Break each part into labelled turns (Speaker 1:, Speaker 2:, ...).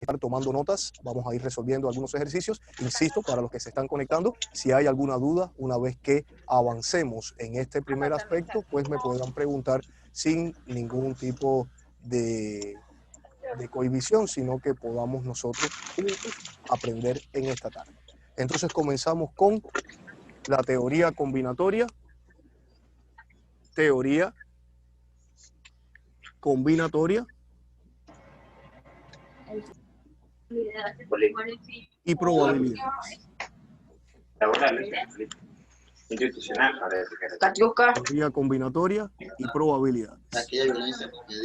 Speaker 1: estar tomando notas, vamos a ir resolviendo algunos ejercicios. Insisto, para los que se están conectando, si hay alguna duda, una vez que avancemos en este primer aspecto, pues me puedan preguntar sin ningún tipo de cohibición, sino que podamos nosotros aprender en esta tarde. Entonces comenzamos con la teoría combinatoria. Teoría combinatoria y probabilidades. Teoría combinatoria y probabilidades.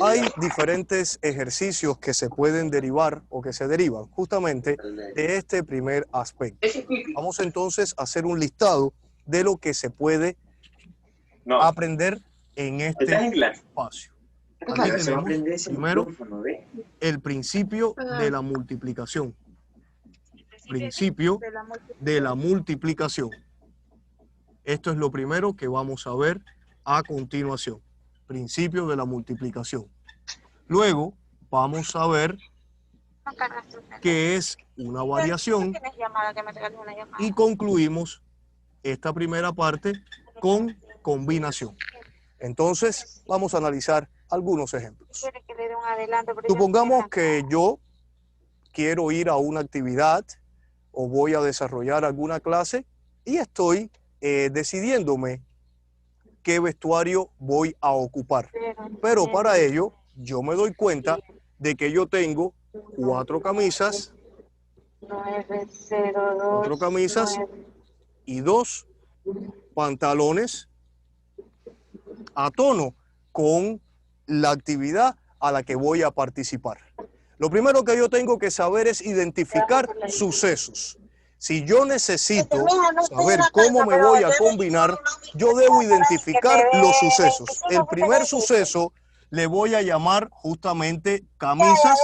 Speaker 1: Hay diferentes ejercicios que se pueden derivar o que se derivan justamente de este primer aspecto. Vamos entonces a hacer un listado de lo que se puede aprender en este espacio. Aquí tenemos primero el principio de la multiplicación. Principio de la multiplicación. Esto es lo primero que vamos a ver a continuación. Principio de la multiplicación. Luego vamos a ver qué es una variación y concluimos esta primera parte con combinación. Entonces vamos a analizar algunos ejemplos. Supongamos que yo quiero ir a una actividad o voy a desarrollar alguna clase y estoy decidiéndome qué vestuario voy a ocupar. Pero para ello yo me doy cuenta de que yo tengo 4 camisas y 2 pantalones a tono con la actividad a la que voy a participar. Lo primero que yo tengo que saber es identificar sucesos. Si yo necesito saber cómo me voy a combinar, yo debo identificar los sucesos. El primer suceso le voy a llamar justamente camisas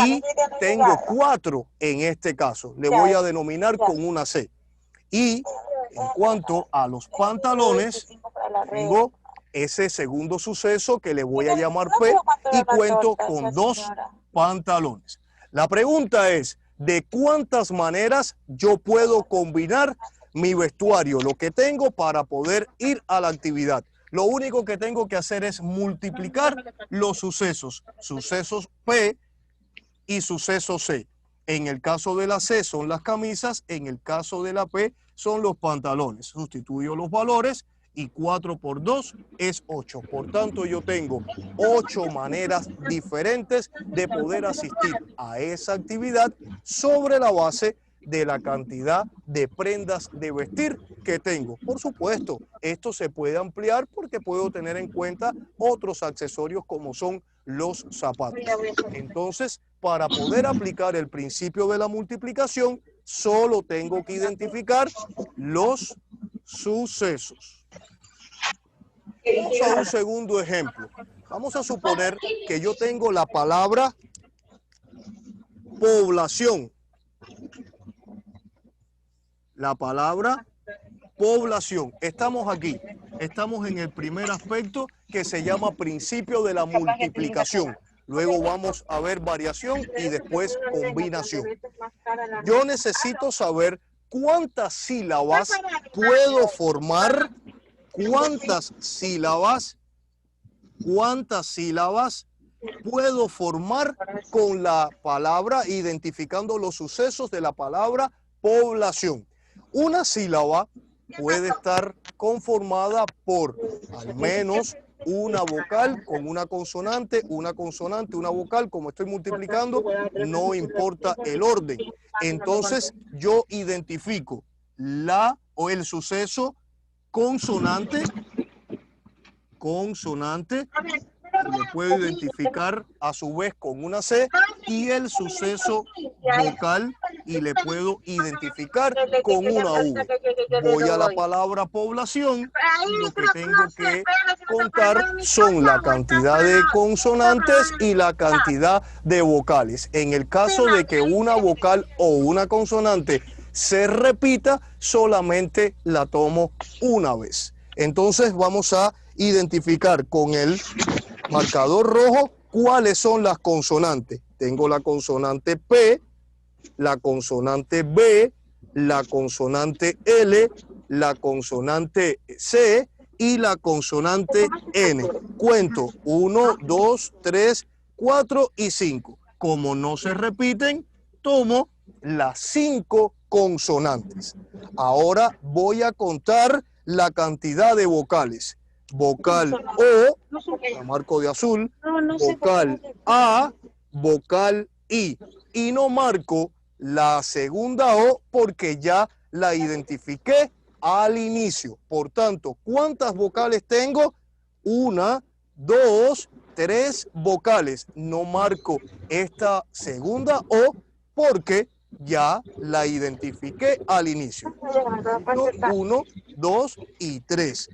Speaker 1: y tengo 4 en este caso. Le voy a denominar con una C. Y en cuanto a los pantalones, tengo ese segundo suceso que le voy a llamar P y cuento con 2 pantalones. La pregunta es, ¿de cuántas maneras yo puedo combinar mi vestuario, lo que tengo para poder ir a la actividad? Lo único que tengo que hacer es multiplicar los sucesos. Sucesos P y sucesos C. En el caso de la C son las camisas, en el caso de la P son los pantalones. Sustituyo los valores y 4 por 2 es 8. Por tanto, yo tengo 8 maneras diferentes de poder asistir a esa actividad sobre la base de la cantidad de prendas de vestir que tengo. Por supuesto, esto se puede ampliar porque puedo tener en cuenta otros accesorios como son los zapatos. Entonces, para poder aplicar el principio de la multiplicación, solo tengo que identificar los sucesos. Vamos a un segundo ejemplo. Vamos a suponer que yo tengo la palabra población. La palabra población. Estamos aquí. Estamos en el primer aspecto que se llama principio de la multiplicación. Luego vamos a ver variación y después combinación. Yo necesito saber cuántas sílabas puedo formar. ¿Cuántas sílabas puedo formar con la palabra, identificando los sucesos de la palabra población? Una sílaba puede estar conformada por al menos una vocal con una consonante, una vocal. Como estoy multiplicando, no importa el orden. Entonces, yo identifico la o el suceso consonante, lo puedo identificar a su vez con una C, y el suceso vocal y le puedo identificar con una V. Voy a la palabra población y lo que tengo que contar son la cantidad de consonantes y la cantidad de vocales. En el caso de que una vocal o una consonante se repita, solamente la tomo una vez. Entonces vamos a identificar con el marcador rojo cuáles son las consonantes. tengo la consonante P, la consonante B, la consonante L, la consonante C y la consonante N. Cuento 1, 2, 3, 4 y 5. Como no se repiten, tomo las 5 consonantes. Ahora voy a contar la cantidad de vocales. Vocal O, la marco de azul, vocal A, vocal I. Y no marco la segunda O porque ya la identifiqué al inicio. Por tanto, ¿cuántas vocales tengo? 1, 2, 3 vocales. No marco esta segunda O porque ya la identifiqué al inicio. 1, 2 y 3.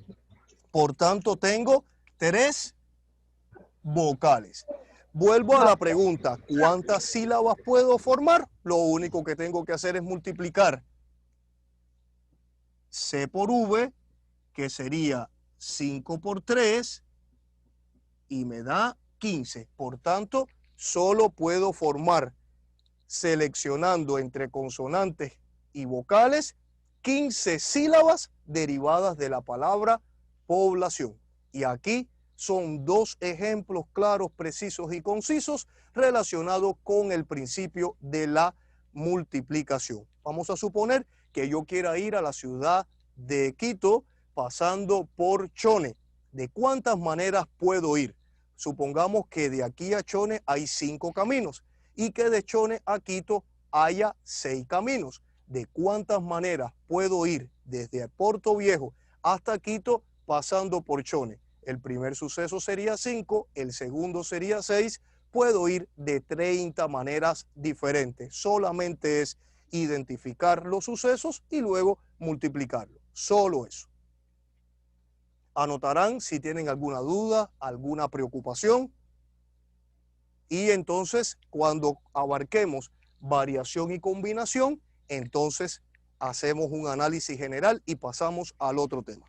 Speaker 1: Por tanto, tengo 3 vocales. Vuelvo a la pregunta, ¿cuántas sílabas puedo formar? Lo único que tengo que hacer es multiplicar C por V, que sería 5 por 3, y me da 15. Por tanto, solo puedo formar, seleccionando entre consonantes y vocales, 15 sílabas derivadas de la palabra población. Y aquí son 2 ejemplos claros, precisos y concisos relacionados con el principio de la multiplicación. Vamos a suponer que yo quiera ir a la ciudad de Quito pasando por Chone. ¿De cuántas maneras puedo ir? Supongamos que de aquí a Chone hay 5 caminos y que de Chone a Quito haya 6 caminos. ¿De cuántas maneras puedo ir desde Puerto Viejo hasta Quito pasando por Chone? El primer suceso sería 5, el segundo sería 6. Puedo ir de 30 maneras diferentes. Solamente es identificar los sucesos y luego multiplicarlos. Solo eso. Anotarán si tienen alguna duda, alguna preocupación. Y entonces, cuando abarquemos variación y combinación, entonces hacemos un análisis general y pasamos al otro tema.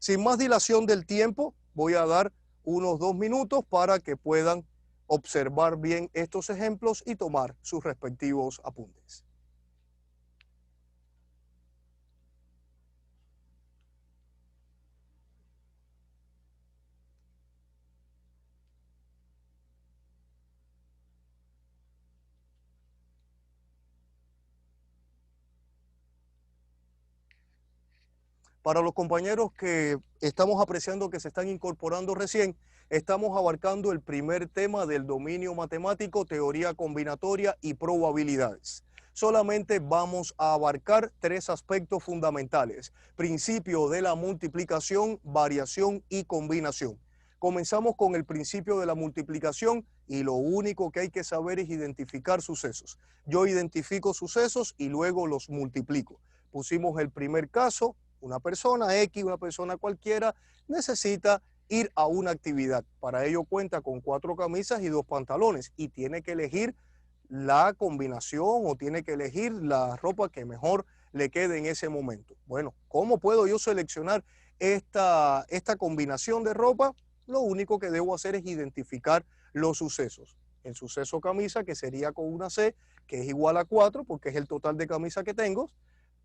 Speaker 1: Sin más dilación del tiempo, voy a dar unos 2 minutos para que puedan observar bien estos ejemplos y tomar sus respectivos apuntes. Para los compañeros que estamos apreciando que se están incorporando recién, estamos abarcando el primer tema del dominio matemático, teoría combinatoria y probabilidades. Solamente vamos a abarcar 3 aspectos fundamentales: principio de la multiplicación, variación y combinación. Comenzamos con el principio de la multiplicación y lo único que hay que saber es identificar sucesos. Yo identifico sucesos y luego los multiplico. Pusimos el primer caso. Una persona X, una persona cualquiera, necesita ir a una actividad. Para ello cuenta con 4 camisas y 2 pantalones y tiene que elegir la combinación o tiene que elegir la ropa que mejor le quede en ese momento. Bueno, ¿cómo puedo yo seleccionar esta combinación de ropa? Lo único que debo hacer es identificar los sucesos. El suceso camisa, que sería con una C, que es igual a 4, porque es el total de camisa que tengo.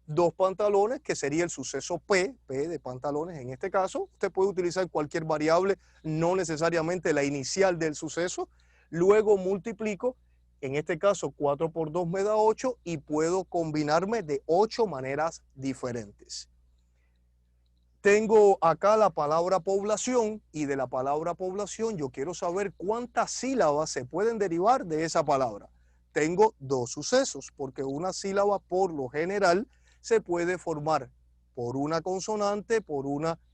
Speaker 1: 2 pantalones, que sería el suceso P de pantalones en este caso. Usted puede utilizar cualquier variable, no necesariamente la inicial del suceso. Luego multiplico, en este caso 4 por 2 me da 8 y puedo combinarme de 8 maneras diferentes. Tengo acá la palabra población y de la palabra población yo quiero saber cuántas sílabas se pueden derivar de esa palabra. Tengo 2 sucesos porque una sílaba por lo general se puede formar por una consonante,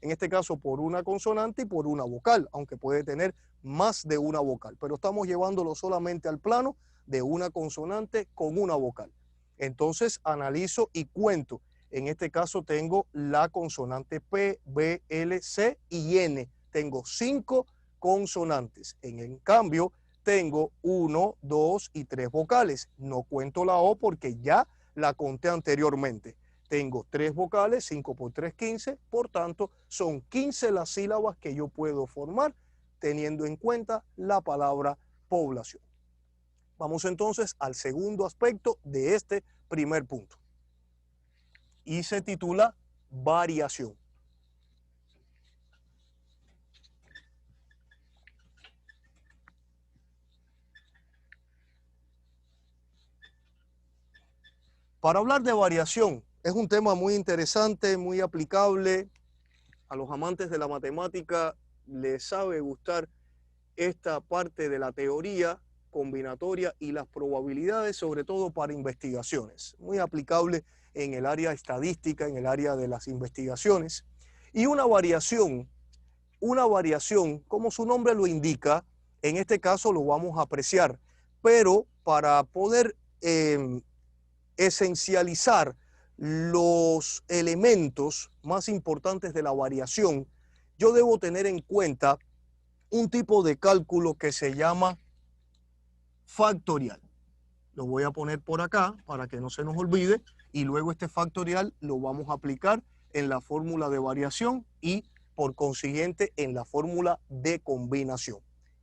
Speaker 1: en este caso por una consonante y por una vocal, aunque puede tener más de una vocal, pero estamos llevándolo solamente al plano de una consonante con una vocal. Entonces analizo y cuento. En este caso tengo la consonante P, B, L, C y N. Tengo 5 consonantes. En cambio, tengo 1, 2 y 3 vocales. No cuento la O porque ya la conté anteriormente. Tengo 3 vocales, 5 por 3, 15. Por tanto, son 15 las sílabas que yo puedo formar teniendo en cuenta la palabra población. Vamos entonces al segundo aspecto de este primer punto. Y se titula variación. Para hablar de variación, es un tema muy interesante, muy aplicable. A los amantes de la matemática les sabe gustar esta parte de la teoría combinatoria y las probabilidades, sobre todo para investigaciones. Muy aplicable en el área estadística, en el área de las investigaciones. Y una variación, como su nombre lo indica, en este caso lo vamos a apreciar, pero para poder esencializar los elementos más importantes de la variación, yo debo tener en cuenta un tipo de cálculo que se llama factorial. Lo voy a poner por acá para que no se nos olvide y luego este factorial lo vamos a aplicar en la fórmula de variación y por consiguiente en la fórmula de combinación.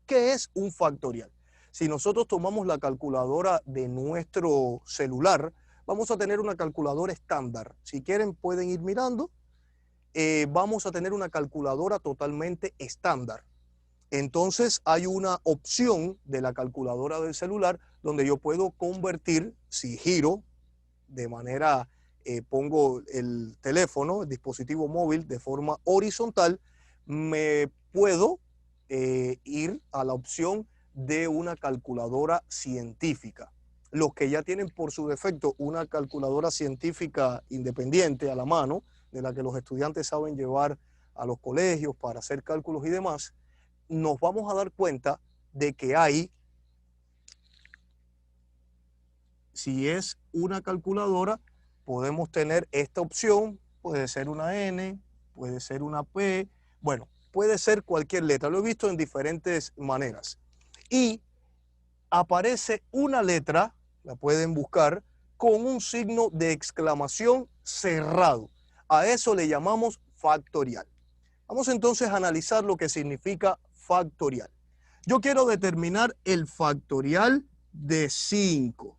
Speaker 1: ¿Qué es un factorial? Si nosotros tomamos la calculadora de nuestro celular, vamos a tener una calculadora estándar. Si quieren pueden ir mirando. Vamos a tener una calculadora totalmente estándar. Entonces hay una opción de la calculadora del celular donde yo puedo convertir, si giro de manera, pongo el teléfono, el dispositivo móvil de forma horizontal, me puedo ir a la opción de una calculadora científica. Los que ya tienen por su defecto una calculadora científica independiente a la mano, de la que los estudiantes saben llevar a los colegios para hacer cálculos y demás, nos vamos a dar cuenta de que hay, si es una calculadora, podemos tener esta opción, puede ser una N, puede ser una P, bueno, puede ser cualquier letra, lo he visto en diferentes maneras. Y aparece una letra, la pueden buscar, con un signo de exclamación cerrado. A eso le llamamos factorial. Vamos entonces a analizar lo que significa factorial. Yo quiero determinar el factorial de 5.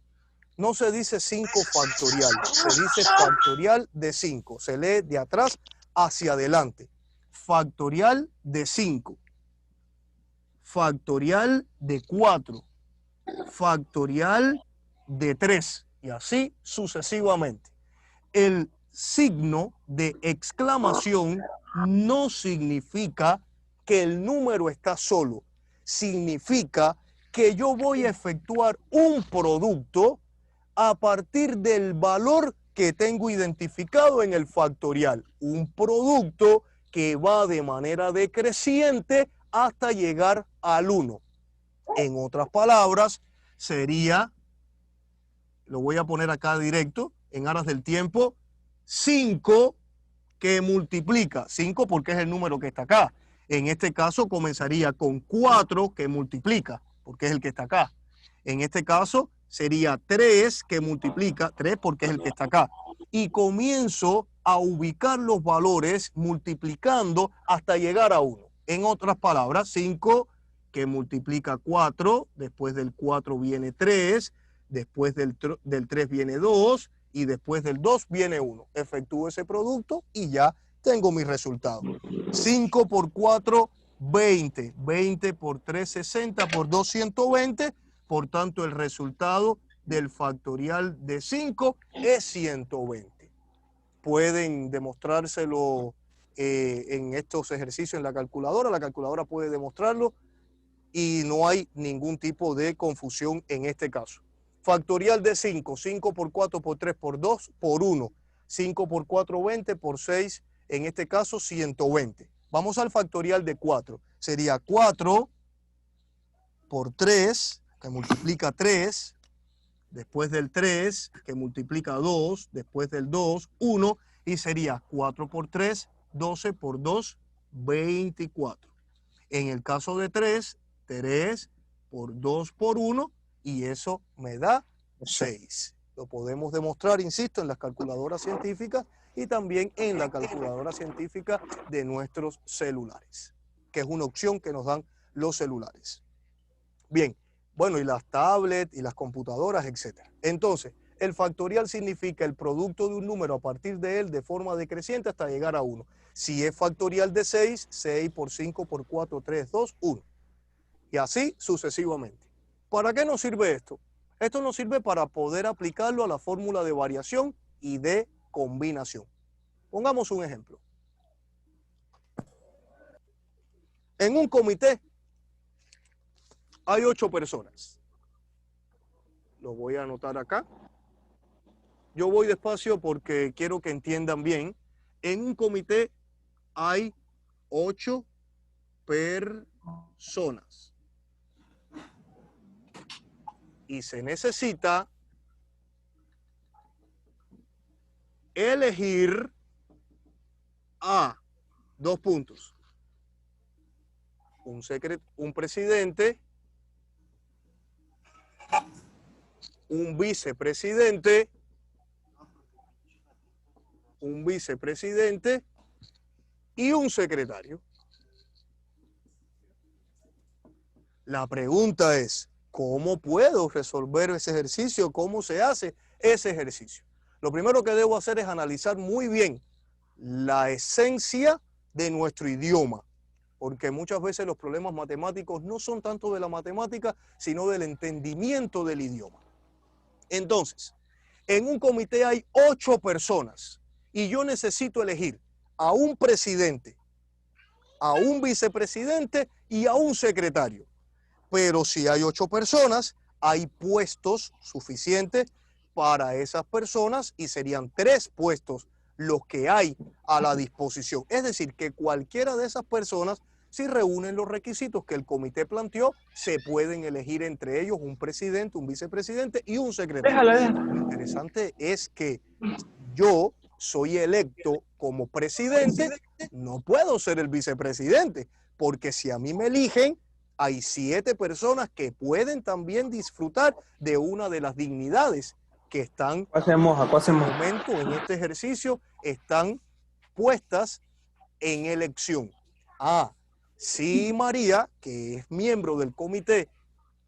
Speaker 1: No se dice 5 factorial, se dice factorial de 5. Se lee de atrás hacia adelante. Factorial de 5. Factorial de 4. Factorial de 3. Y así sucesivamente. El signo de exclamación no significa que el número está solo. Significa que yo voy a efectuar un producto a partir del valor que tengo identificado en el factorial. Un producto que va de manera decreciente hasta llegar al 1. En otras palabras, sería, lo voy a poner acá directo, en aras del tiempo, 5 que multiplica, 5 porque es el número que está acá. En este caso comenzaría con 4 que multiplica, porque es el que está acá. En este caso sería 3 que multiplica, 3 porque es el que está acá. Y comienzo a ubicar los valores multiplicando hasta llegar a 1. En otras palabras, 5 que multiplica 4, después del 4 viene 3, después del 3 viene 2 y después del 2 viene 1. Efectúo ese producto y ya tengo mi resultado. 5 por 4, 20. 20 por 3, 60. Por 2, 120. Por tanto, el resultado del factorial de 5 es 120. Pueden demostrárselo en estos ejercicios en la calculadora. La calculadora puede demostrarlo y no hay ningún tipo de confusión en este caso. Factorial de 5, 5 por 4 por 3 por 2 por 1, 5 por 4, 20 por 6, en este caso 120. Vamos al factorial de 4, sería 4 por 3, que multiplica 3, después del 3, que multiplica 2, después del 2, 1, y sería 4 por 3, 12 por 2, 24. En el caso de 3, 3 por 2 por 1, y eso me da 6. Lo podemos demostrar, insisto, en las calculadoras científicas y también en la calculadora científica de nuestros celulares, que es una opción que nos dan los celulares. Bien, bueno, y las tablets y las computadoras, etc. Entonces, el factorial significa el producto de un número a partir de él de forma decreciente hasta llegar a 1. Si es factorial de 6, 6 por 5 por 4, 3, 2, 1. Y así sucesivamente. ¿Para qué nos sirve esto? Esto nos sirve para poder aplicarlo a la fórmula de variación y de combinación. Pongamos un ejemplo. En un comité hay 8 personas. Lo voy a anotar acá. Yo voy despacio porque quiero que entiendan bien. En un comité hay 8 personas. Y se necesita elegir a 2 puntos. Un presidente, un vicepresidente y un secretario. La pregunta es, ¿cómo puedo resolver ese ejercicio? ¿Cómo se hace ese ejercicio? Lo primero que debo hacer es analizar muy bien la esencia de nuestro idioma, porque muchas veces los problemas matemáticos no son tanto de la matemática, sino del entendimiento del idioma. Entonces, en un comité hay 8 personas y yo necesito elegir a un presidente, a un vicepresidente y a un secretario. Pero si hay 8 personas, hay puestos suficientes para esas personas y serían 3 puestos los que hay a la disposición. Es decir, que cualquiera de esas personas, si reúnen los requisitos que el comité planteó, se pueden elegir entre ellos un presidente, un vicepresidente y un secretario. Lo interesante es que yo soy electo como presidente, no puedo ser el vicepresidente, porque si a mí me eligen, hay 7 personas que pueden también disfrutar de una de las dignidades que están en este momento, en este ejercicio, están puestas en elección. Sí, María, que es miembro del comité,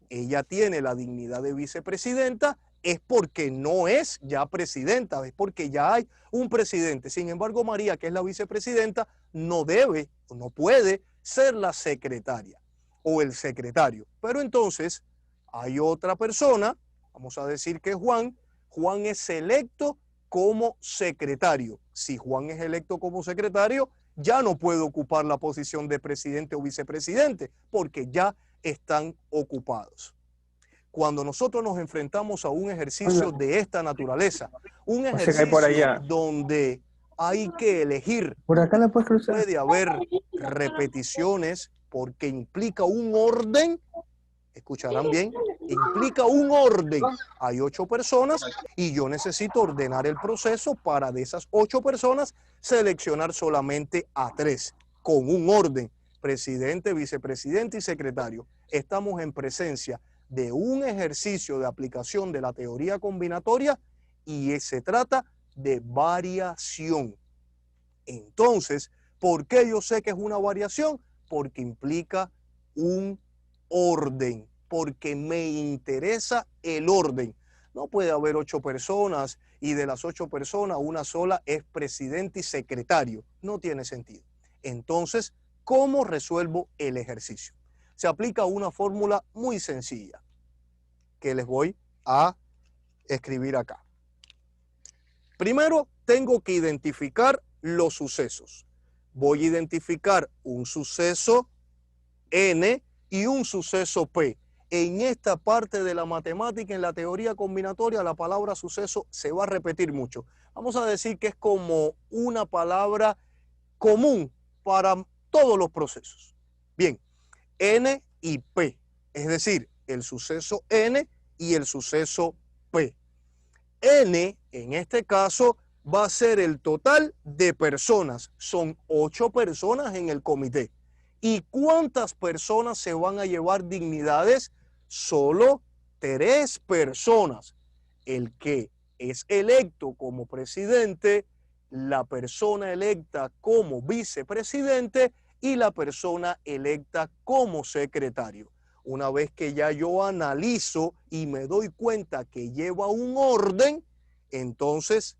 Speaker 1: ella tiene la dignidad de vicepresidenta, es porque no es ya presidenta, es porque ya hay un presidente. Sin embargo, María, que es la vicepresidenta, no debe o no puede ser la secretaria o el secretario. Pero entonces hay otra persona, vamos a decir que es Juan. Juan es electo como secretario. Si Juan es electo como secretario, ya no puede ocupar la posición de presidente o vicepresidente porque ya están ocupados. Cuando nosotros nos enfrentamos a un ejercicio de esta naturaleza, un ejercicio donde hay que elegir,
Speaker 2: por acá la puedes cruzar.
Speaker 1: Puede haber repeticiones porque implica un orden, escucharán bien, implica un orden. Hay 8 personas y yo necesito ordenar el proceso para de esas 8 personas seleccionar solamente a 3 con un orden, presidente, vicepresidente y secretario. Estamos en presencia de un ejercicio de aplicación de la teoría combinatoria y se trata de variación. Entonces, ¿por qué yo sé que es una variación? Porque implica un orden, porque me interesa el orden. No puede haber 8 personas y de las 8 personas una sola es presidente y secretario. No tiene sentido. Entonces, ¿cómo resuelvo el ejercicio? Se aplica una fórmula muy sencilla que les voy a escribir acá. Primero, tengo que identificar los sucesos. Voy a identificar un suceso N y un suceso P. En esta parte de la matemática, en la teoría combinatoria, la palabra suceso se va a repetir mucho. Vamos a decir que es como una palabra común para todos los procesos. Bien, N y P, es decir, el suceso N y el suceso P. N, en este caso, va a ser el total de personas. Son 8 personas en el comité. ¿Y cuántas personas se van a llevar dignidades? Solo 3 personas. El que es electo como presidente, la persona electa como vicepresidente y la persona electa como secretario. Una vez que ya yo analizo y me doy cuenta que lleva un orden, entonces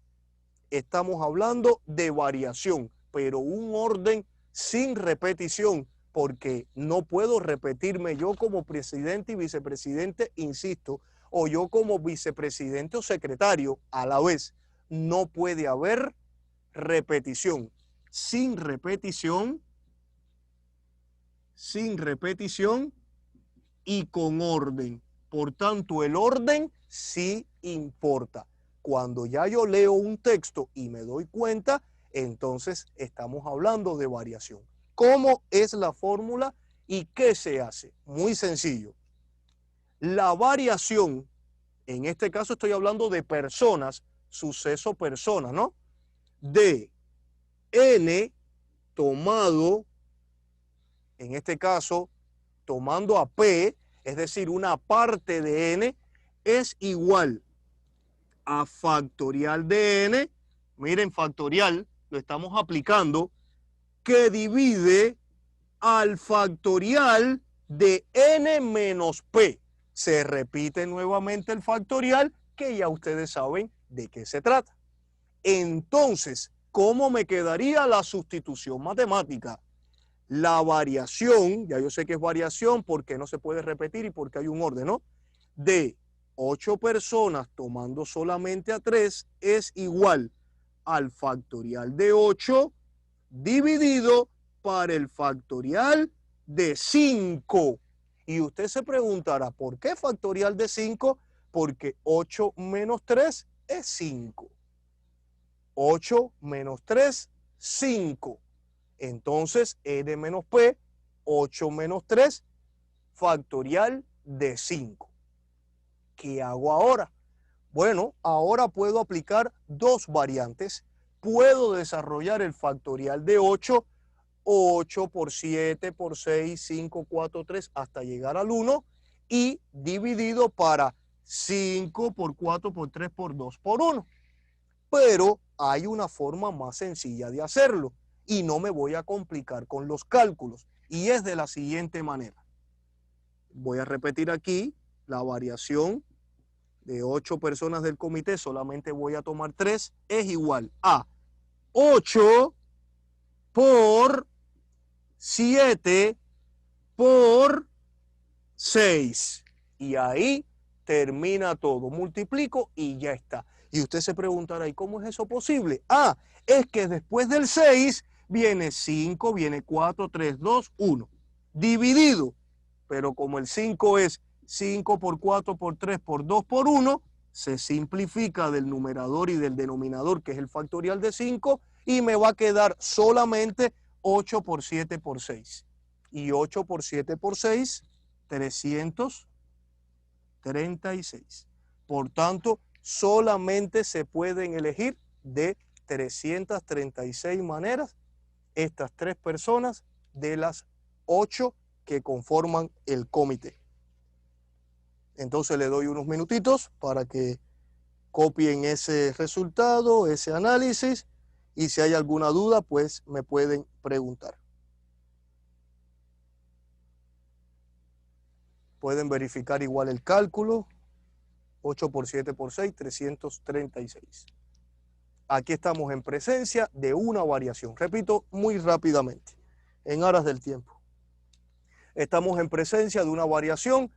Speaker 1: estamos hablando de variación, pero un orden sin repetición, porque no puedo repetirme yo como presidente y vicepresidente, insisto, o yo como vicepresidente o secretario a la vez. No puede haber repetición. Sin repetición y con orden. Por tanto, el orden sí importa. Cuando ya yo leo un texto y me doy cuenta, entonces estamos hablando de variación. ¿Cómo es la fórmula y qué se hace? Muy sencillo. La variación, en este caso estoy hablando de personas, suceso persona, ¿no? De n tomado, en este caso, tomando a P, es decir, una parte de n, es igual a factorial de n, miren, factorial, lo estamos aplicando, que divide al factorial de n menos p. Se repite nuevamente el factorial, que ya ustedes saben de qué se trata. Entonces, ¿cómo me quedaría la sustitución matemática? La variación, ya yo sé que es variación porque no se puede repetir y porque hay un orden, ¿no? De 8 personas tomando solamente a 3 es igual al factorial de 8 dividido para el factorial de 5. Y usted se preguntará, ¿por qué factorial de 5? Porque 8 menos 3 es 5. 8 menos 3, 5. Entonces, n menos p, 8 menos 3, factorial de 5. ¿Qué hago ahora? Bueno, ahora puedo aplicar dos variantes. Puedo desarrollar el factorial de 8, 8 por 7 por 6, 5, 4, 3, hasta llegar al 1, y dividido para 5 por 4 por 3 por 2 por 1. Pero hay una forma más sencilla de hacerlo y no me voy a complicar con los cálculos, y es de la siguiente manera. Voy a repetir aquí la variación de 8 personas del comité, solamente voy a tomar 3, es igual a 8 por 7 por 6. Y ahí termina todo. Multiplico y ya está. Y usted se preguntará, ¿y cómo es eso posible? Ah, es que después del 6 viene 5, viene 4, 3, 2, 1. Dividido. Pero como el 5 es 5 por 4 por 3 por 2 por 1, se simplifica del numerador y del denominador, que es el factorial de 5, y me va a quedar solamente 8 por 7 por 6. Y 8 por 7 por 6, 336. Por tanto, solamente se pueden elegir de 336 maneras estas 3 personas de las 8 que conforman el comité. Entonces le doy unos minutitos para que copien ese resultado, ese análisis, y si hay alguna duda, pues me pueden preguntar. Pueden verificar igual el cálculo. 8 por 7 por 6, 336. Aquí estamos en presencia de una variación. Repito muy rápidamente, en aras del tiempo. Estamos en presencia de una variación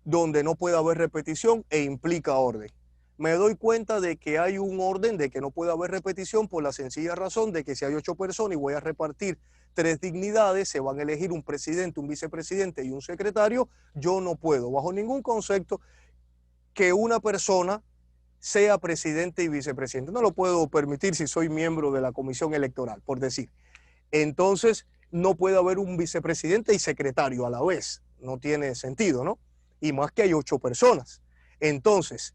Speaker 1: donde no puede haber repetición e implica orden. Me doy cuenta de que hay un orden, de que no puede haber repetición, por la sencilla razón de que si hay 8 personas y voy a repartir 3 dignidades, se van a elegir un presidente, un vicepresidente y un secretario. Yo no puedo, bajo ningún concepto, que una persona sea presidente y vicepresidente. No lo puedo permitir si soy miembro de la comisión electoral, por decir. Entonces, no puede haber un vicepresidente y secretario a la vez. No tiene sentido, ¿no? Y más que hay 8 personas. Entonces,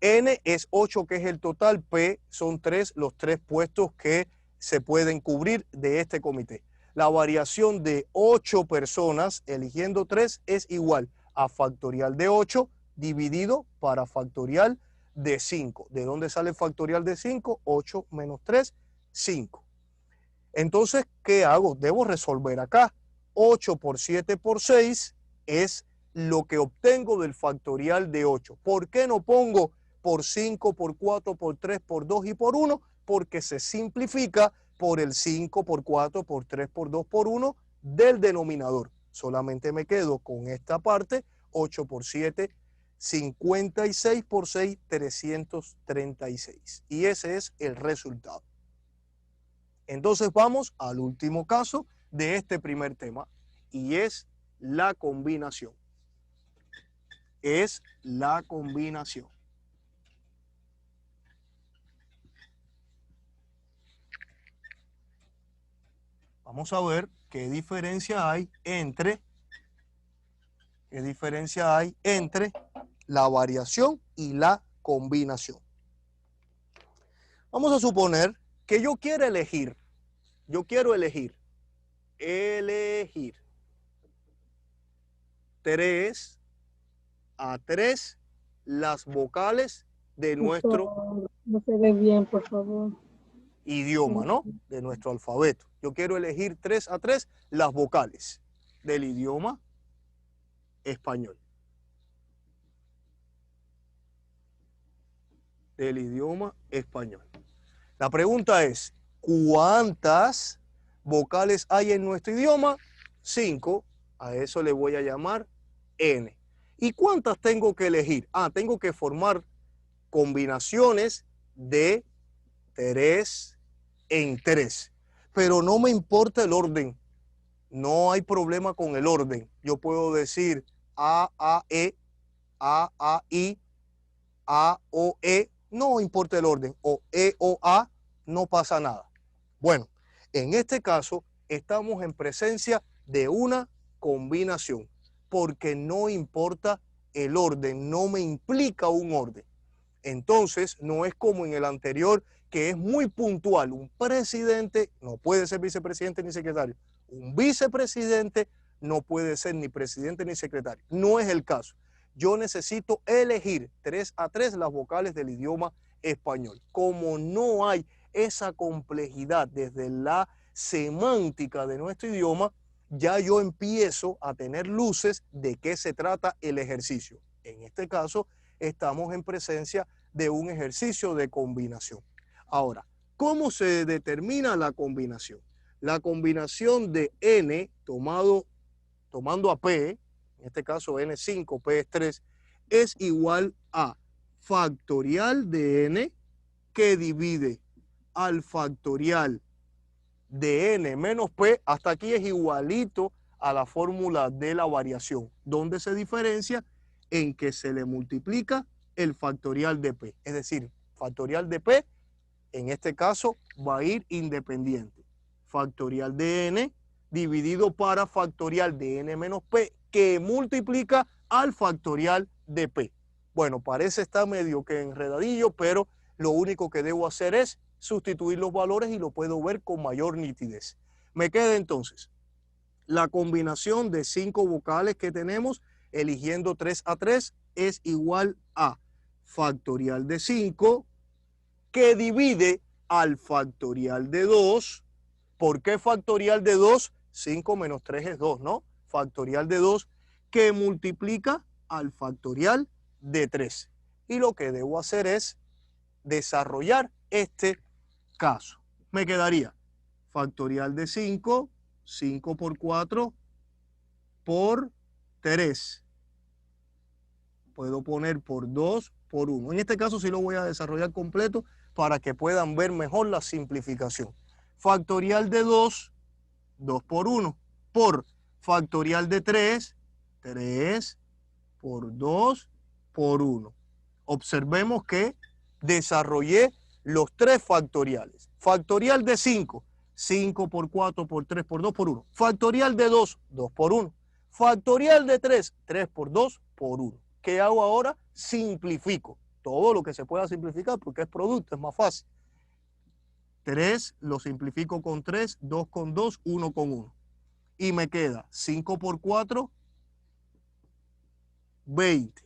Speaker 1: N es 8, que es el total. P son 3, los 3 puestos que se pueden cubrir de este comité. La variación de 8 personas eligiendo 3 es igual a factorial de 8 dividido para factorial de 5. ¿De dónde sale el factorial de 5? 8 menos 3, 5. Entonces, ¿qué hago? Debo resolver acá. 8 por 7 por 6 es lo que obtengo del factorial de 8. ¿Por qué no pongo por 5, por 4, por 3, por 2 y por 1? Porque se simplifica por el 5, por 4, por 3, por 2, por 1 del denominador. Solamente me quedo con esta parte, 8 por 7, 56 por 6, 336. Y ese es el resultado. Entonces vamos al último caso de este primer tema y es la combinación. Es la combinación. Vamos a ver qué diferencia hay entre la variación y la combinación. Vamos a suponer que yo quiero elegir 3 a 3 las vocales de nuestro
Speaker 2: no se ve bien, por favor.
Speaker 1: idioma, ¿no? De nuestro alfabeto. Yo quiero elegir 3 a 3 las vocales del idioma español. Del idioma español. La pregunta es, ¿cuántas vocales hay en nuestro idioma? 5. A eso le voy a llamar N. ¿Y cuántas tengo que elegir? Tengo que formar combinaciones de 3 en 3. Pero no me importa el orden. No hay problema con el orden. Yo puedo decir A, E, A, I, A, O, E. No importa el orden. O E, O, A. No pasa nada. Bueno, en este caso estamos en presencia de una combinación. Porque no importa el orden. No me implica un orden. Entonces, no es como en el anterior, que es muy puntual. Un presidente no puede ser vicepresidente ni secretario. Un vicepresidente no puede ser ni presidente ni secretario. No es el caso. Yo necesito elegir 3 a 3 las vocales del idioma español. Como no hay esa complejidad desde la semántica de nuestro idioma, ya yo empiezo a tener luces de qué se trata el ejercicio. En este caso, estamos en presencia de un ejercicio de combinación. Ahora, ¿cómo se determina la combinación? La combinación de N tomando a P, en este caso N5, P es 3, es igual a factorial de N que divide al factorial de N menos P. Hasta aquí es igualito a la fórmula de la variación, donde se diferencia en que se le multiplica el factorial de P. Es decir, factorial de P, en este caso, va a ir independiente. Factorial de N dividido para factorial de N menos P, que multiplica al factorial de P. Bueno, parece estar medio que enredadillo, pero lo único que debo hacer es sustituir los valores y lo puedo ver con mayor nitidez. Me queda entonces la combinación de 5 vocales que tenemos, eligiendo 3 a 3, es igual a factorial de 5 que divide al factorial de 2. ¿Por qué factorial de 2? 5 menos 3 es 2, ¿no? Factorial de 2 que multiplica al factorial de 3. Y lo que debo hacer es desarrollar este caso. Me quedaría factorial de 5, 5 por 4 por 3. Puedo poner por 2 por 1. En este caso sí lo voy a desarrollar completo para que puedan ver mejor la simplificación. Factorial de 2, 2 por 1, por factorial de 3, 3 por 2 por 1. Observemos que desarrollé los 3 factoriales. Factorial de 5, 5 por 4 por 3 por 2 por 1. Factorial de 2, 2 por 1. Factorial de 3, 3 por 2 por 1. ¿Qué hago ahora? Simplifico. Todo lo que se pueda simplificar porque es producto, es más fácil. 3 lo simplifico con 3, 2 con 2, 1 con 1. Y me queda 5 por 4, 20.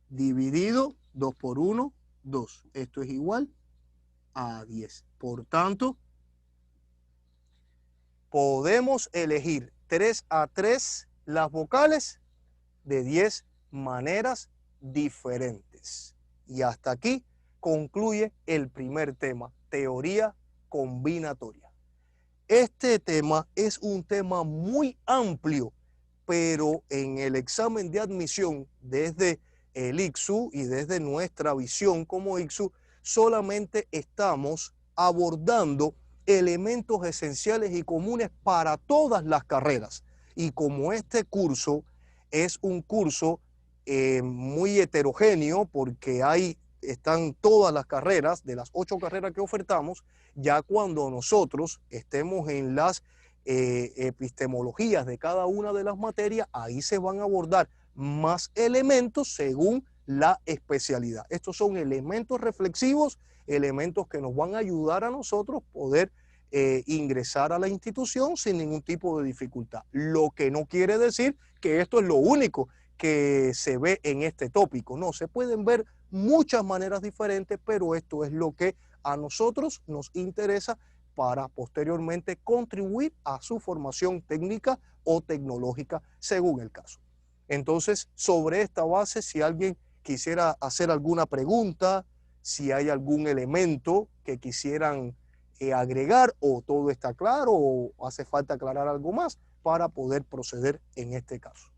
Speaker 1: Dividido 2 por 1, 2. Esto es igual a 10. Por tanto, podemos elegir 3 a 3 las vocales de 10 maneras diferentes. Y hasta aquí concluye el primer tema, teoría combinatoria. Este tema es un tema muy amplio, pero en el examen de admisión desde el ICSU y desde nuestra visión como ICSU, solamente estamos abordando elementos esenciales y comunes para todas las carreras. Y como este curso es un curso muy heterogéneo, porque están todas las carreras, de las 8 carreras que ofertamos, ya cuando nosotros estemos en las epistemologías de cada una de las materias, ahí se van a abordar más elementos según la especialidad. Estos son elementos reflexivos, elementos que nos van a ayudar a nosotros poder ingresar a la institución sin ningún tipo de dificultad. Lo que no quiere decir que esto es lo único que se ve en este tópico. No, se pueden ver muchas maneras diferentes, pero esto es lo que a nosotros nos interesa para posteriormente contribuir a su formación técnica o tecnológica según el caso. Entonces, sobre esta base, si alguien quisiera hacer alguna pregunta, si hay algún elemento que quisieran agregar, o todo está claro, o hace falta aclarar algo más para poder proceder en este caso.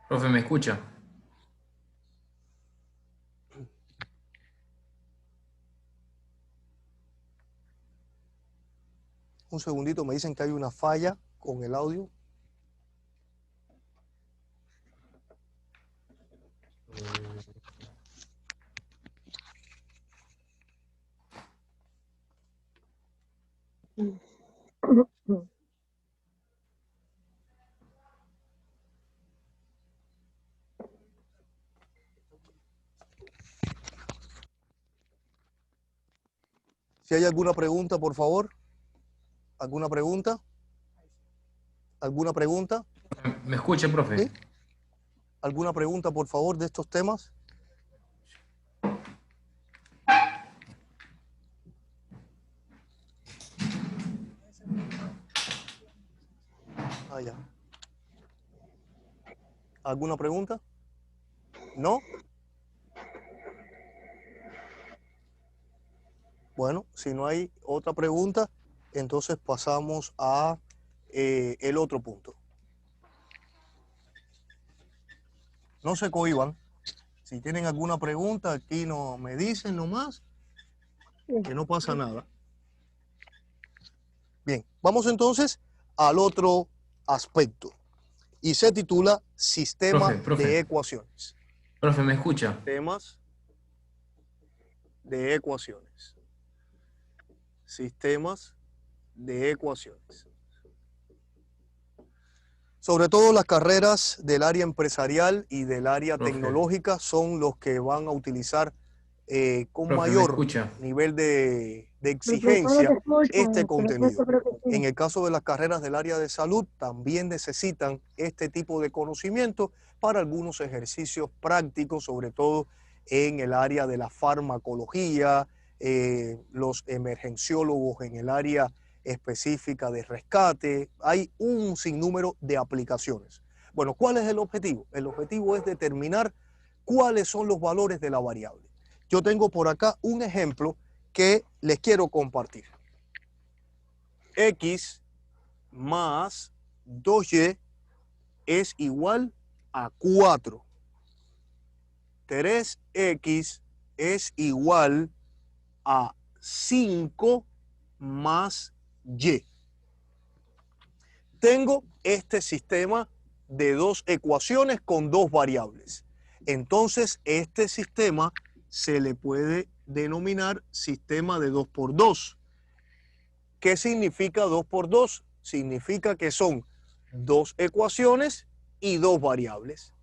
Speaker 3: Profe, ¿me escucha?
Speaker 1: Un segundito, me dicen que hay una falla con el audio. Si hay alguna pregunta, por favor. ¿Alguna pregunta? ¿Alguna pregunta?
Speaker 3: ¿Me escucha, profe?
Speaker 1: ¿Sí? ¿Alguna pregunta, por favor, de estos temas? Ya. ¿Alguna pregunta? ¿No? Bueno, si no hay otra pregunta, entonces pasamos a el otro punto. No se cohíban. Si tienen alguna pregunta, aquí no me dicen nomás, que no pasa nada. Bien, vamos entonces al otro aspecto. Y se titula Sistema
Speaker 3: Profe.
Speaker 1: de Ecuaciones.
Speaker 3: Profe, ¿me escucha?
Speaker 1: Sistemas de ecuaciones. Sistemas de ecuaciones. Sobre todo las carreras del área empresarial y del área tecnológica son los que van a utilizar con mayor nivel de exigencia este contenido. En el caso de las carreras del área de salud, también necesitan este tipo de conocimiento para algunos ejercicios prácticos, sobre todo en el área de la farmacología, los emergenciólogos en el área específica de rescate. Hay un sinnúmero de aplicaciones. Bueno, ¿cuál es el objetivo? El objetivo es determinar cuáles son los valores de la variable. Yo tengo por acá un ejemplo que les quiero compartir. X más 2y es igual a 4. 3x es igual a 5 más y. Tengo este sistema de dos ecuaciones con dos variables. Entonces, este sistema se le puede denominar sistema de 2 por 2. ¿Qué significa 2 por 2? Significa que son dos ecuaciones y dos variables.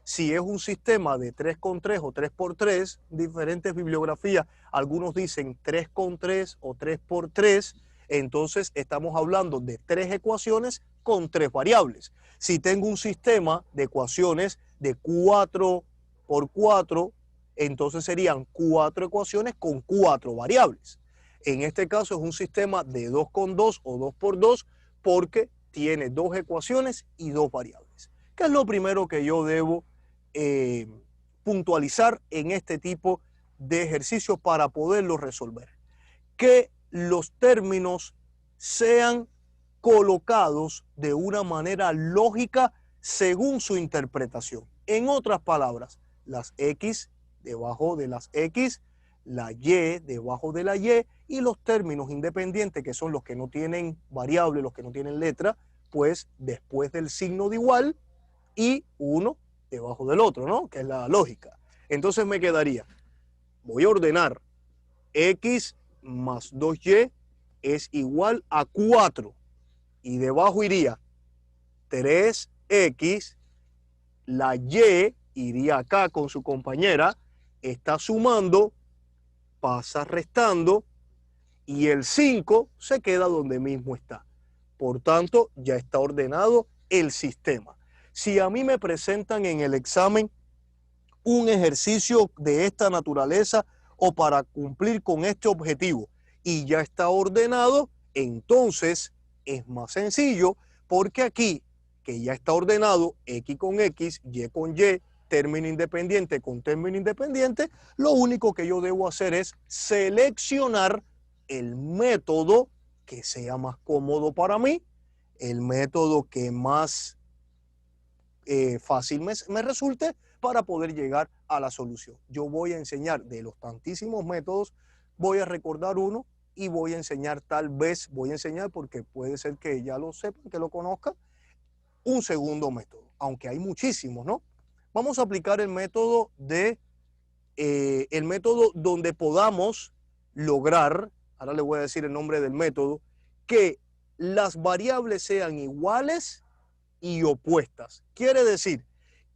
Speaker 1: Si es un sistema de 3 con 3 o 3 por 3, diferentes bibliografías, algunos dicen 3 con 3 o 3 por 3, entonces estamos hablando de 3 ecuaciones con 3 variables. Si tengo un sistema de ecuaciones de 4 por 4, entonces serían 4 ecuaciones con 4 variables. En este caso es un sistema de 2 con 2 o 2 por 2 porque tiene 2 ecuaciones y 2 variables. ¿Qué es lo primero que yo debo puntualizar en este tipo de ejercicios para poderlo resolver? Que los términos sean colocados de una manera lógica según su interpretación. En otras palabras, las X debajo de las X, la Y debajo de la y los términos independientes, que son los que no tienen variable, los que no tienen letra, pues después del signo de igual y uno debajo del otro, ¿no? Que es la lógica. Entonces me quedaría, voy a ordenar X más 2Y es igual a 4 y debajo iría 3X, la Y iría acá con su compañera, está sumando, pasa restando y el 5 se queda donde mismo está. Por tanto, ya está ordenado el sistema. Si a mí me presentan en el examen un ejercicio de esta naturaleza o para cumplir con este objetivo y ya está ordenado, entonces es más sencillo porque aquí, que ya está ordenado, X con X, Y con Y, término independiente con término independiente, lo único que yo debo hacer es seleccionar el método que sea más cómodo para mí, el método que más fácil me resulte para poder llegar a la solución. Yo voy a enseñar de los tantísimos métodos, voy a recordar uno y voy a enseñar voy a enseñar porque puede ser que ya lo sepan, que lo conozcan, un segundo método, aunque hay muchísimos, ¿no? Vamos a aplicar el método donde podamos lograr, ahora le voy a decir el nombre del método, que las variables sean iguales y opuestas. Quiere decir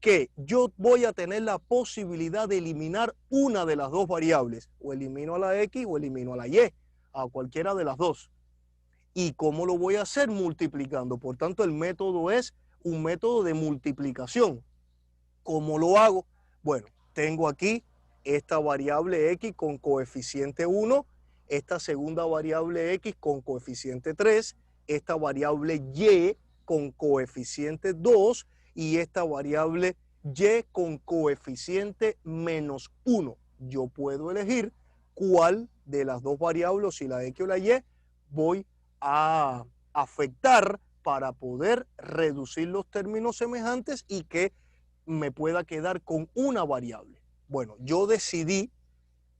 Speaker 1: que yo voy a tener la posibilidad de eliminar una de las dos variables, o elimino a la X o elimino a la Y, a cualquiera de las dos. ¿Y cómo lo voy a hacer? Multiplicando. Por tanto, el método es un método de multiplicación. ¿Cómo lo hago? Bueno, tengo aquí esta variable X con coeficiente 1, esta segunda variable X con coeficiente 3, esta variable Y con coeficiente 2 y esta variable Y con coeficiente menos 1. Yo puedo elegir cuál de las dos variables, si la X o la Y, voy a afectar para poder reducir los términos semejantes y que me pueda quedar con una variable. Bueno, yo decidí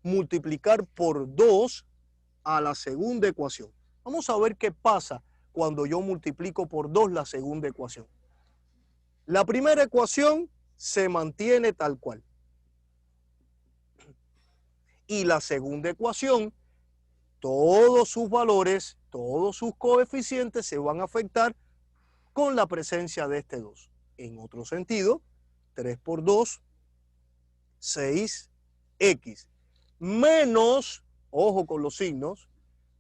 Speaker 1: multiplicar por 2 a la segunda ecuación. Vamos a ver qué pasa cuando yo multiplico por 2 la segunda ecuación. La primera ecuación se mantiene tal cual. Y la segunda ecuación, todos sus valores, todos sus coeficientes se van a afectar con la presencia de este 2. En otro sentido, 3 por 2, 6x, menos, ojo con los signos,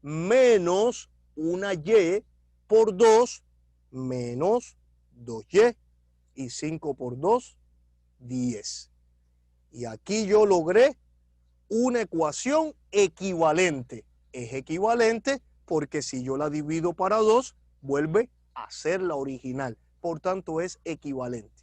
Speaker 1: menos una y por 2, menos 2y, y 5 por 2, 10. Y aquí yo logré una ecuación equivalente. Es equivalente porque si yo la divido para 2, vuelve a ser la original. Por tanto, es equivalente.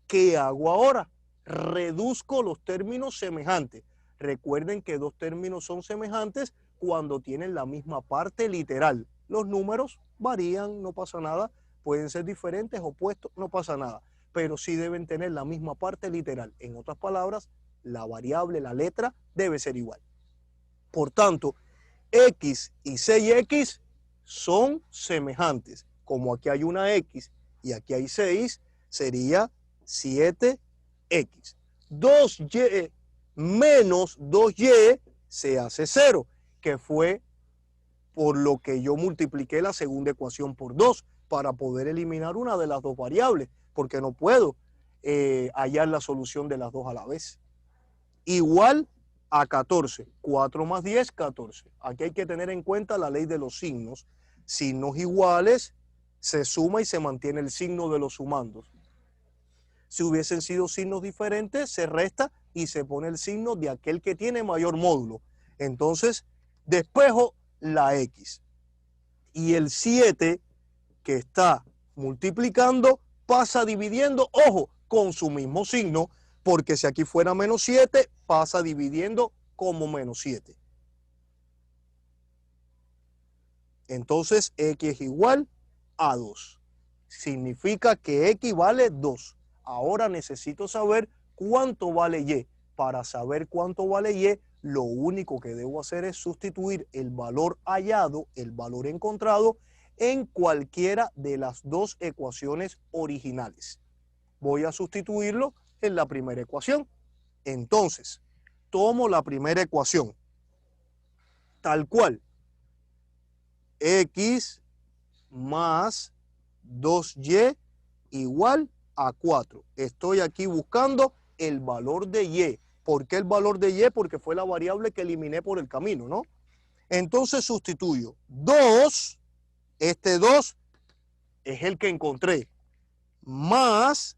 Speaker 1: ¿Qué hago ahora? Reduzco los términos semejantes. Recuerden que dos términos son semejantes cuando tienen la misma parte literal. Los números varían, no pasa nada. Pueden ser diferentes, opuestos, no pasa nada. Pero sí deben tener la misma parte literal. En otras palabras, la variable, la letra, debe ser igual. Por tanto, X y 6X son semejantes. Como aquí hay una X y aquí hay 6, sería 7X. 2Y menos 2Y se hace 0, que fue por lo que yo multipliqué la segunda ecuación por 2 para poder eliminar una de las dos variables, porque no puedo hallar la solución de las dos a la vez. Igual a 14. 4 más 10, 14. Aquí hay que tener en cuenta la ley de los signos. Signos iguales, se suma y se mantiene el signo de los sumandos. Si hubiesen sido signos diferentes, se resta y se pone el signo de aquel que tiene mayor módulo. Entonces, despejo la X. Y el 7 que está multiplicando pasa dividiendo, ojo, con su mismo signo, porque si aquí fuera menos 7, pasa dividiendo como menos 7. Entonces, X es igual a 2. Significa que X vale 2. Ahora necesito saber cuánto vale Y. Para saber cuánto vale Y, lo único que debo hacer es sustituir el valor hallado, el valor encontrado, en cualquiera de las dos ecuaciones originales. Voy a sustituirlo en la primera ecuación. Entonces, tomo la primera ecuación, tal cual. X más 2Y igual a 4. Estoy aquí buscando el valor de Y. ¿Por qué el valor de Y? Porque fue la variable que eliminé por el camino, ¿no? Entonces sustituyo 2, este 2 es el que encontré, más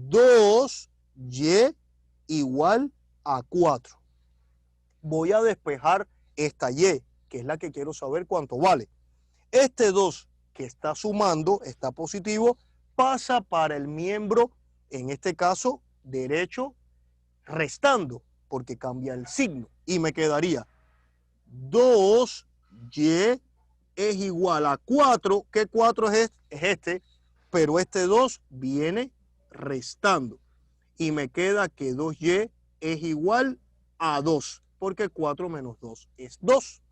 Speaker 1: 2Y igual a 4. Voy a despejar esta Y, que es la que quiero saber cuánto vale. Este 2 que está sumando, está positivo, pasa para el miembro, en este caso, derecho, restando, porque cambia el signo. Y me quedaría 2Y es igual a 4, que 4 es este, pero este 2 viene restando. Y me queda que 2Y es igual a 2, porque 4 menos 2 es 2.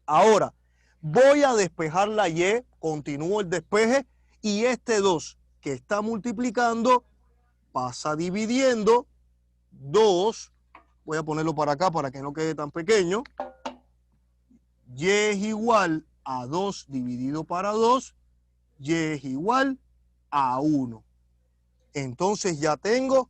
Speaker 1: Ahora, voy a despejar la Y, continúo el despeje, y este 2 que está multiplicando pasa dividiendo 2, voy a ponerlo para acá para que no quede tan pequeño, Y es igual a 2 dividido para 2, Y es igual a 1. Entonces ya tengo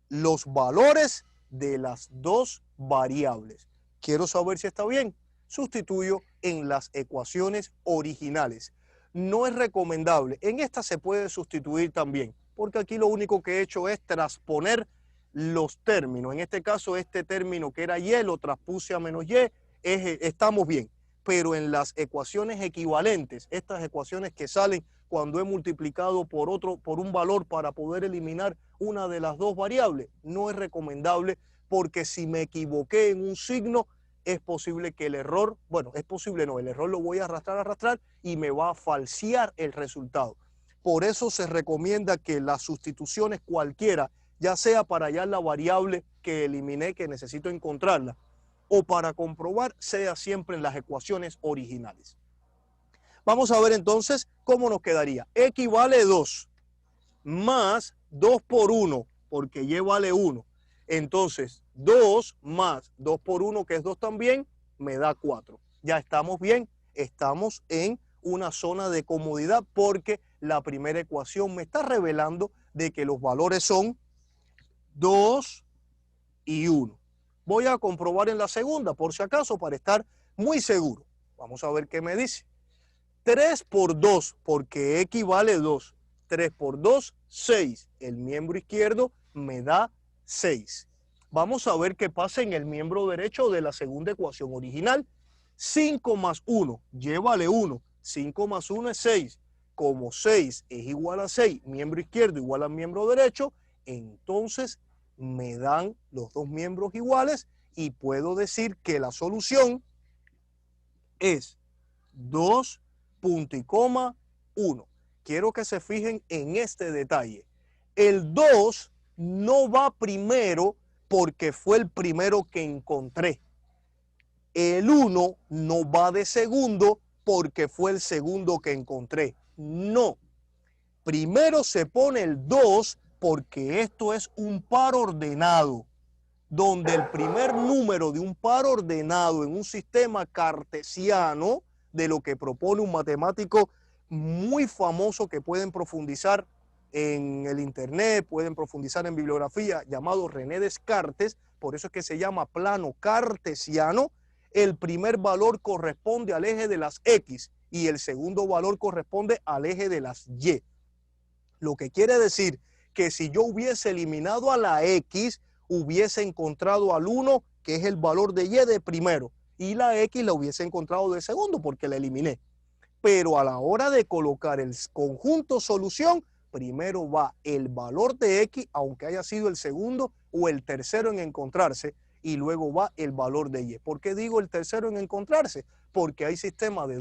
Speaker 1: los valores de las dos variables. Quiero saber si está bien. Sustituyo en las ecuaciones originales. No es recomendable. En esta se puede sustituir también, porque aquí lo único que he hecho es transponer los términos. En este caso, este término que era Y lo transpuse a menos Y. Estamos bien. Pero en las ecuaciones equivalentes, estas ecuaciones que salen cuando he multiplicado por un valor para poder eliminar una de las dos variables, no es recomendable, porque si me equivoqué en un signo, es posible que el error, bueno, es posible no, el error lo voy a arrastrar y me va a falsear el resultado. Por eso se recomienda que las sustituciones cualquiera, ya sea para hallar la variable que eliminé, que necesito encontrarla, o para comprobar, sea siempre en las ecuaciones originales. Vamos a ver entonces cómo nos quedaría. X vale 2 más 2 por 1, porque Y vale 1. Entonces, 2 más 2 por 1, que es 2 también, me da 4. Ya estamos bien, estamos en una zona de comodidad, porque la primera ecuación me está revelando de que los valores son 2 y 1. Voy a comprobar en la segunda, por si acaso, para estar muy seguro. Vamos a ver qué me dice. 3 por 2, porque X vale 2. 3 por 2, 6. El miembro izquierdo me da 6. Vamos a ver qué pasa en el miembro derecho de la segunda ecuación original. 5 más 1, Y vale 1. 5 más 1 es 6. Como 6 es igual a 6, miembro izquierdo igual a miembro derecho, entonces me dan los dos miembros iguales y puedo decir que la solución es 2, punto y coma, 1. Quiero que se fijen en este detalle. El 2 no va primero porque fue el primero que encontré. El 1 no va de segundo porque fue el segundo que encontré. No. Primero se pone el 2 porque esto es un par ordenado, donde el primer número de un par ordenado en un sistema cartesiano, de lo que propone un matemático muy famoso que pueden profundizar en el internet, pueden profundizar en bibliografía, llamado René Descartes, por eso es que se llama plano cartesiano. El primer valor corresponde al eje de las X y el segundo valor corresponde al eje de las Y. Lo que quiere decir que si yo hubiese eliminado a la X, hubiese encontrado al 1, que es el valor de Y de primero, y la X la hubiese encontrado de segundo porque la eliminé. Pero a la hora de colocar el conjunto solución, primero va el valor de X, aunque haya sido el segundo o el tercero en encontrarse, y luego va el valor de Y. ¿Por qué digo el tercero en encontrarse? Porque hay sistemas de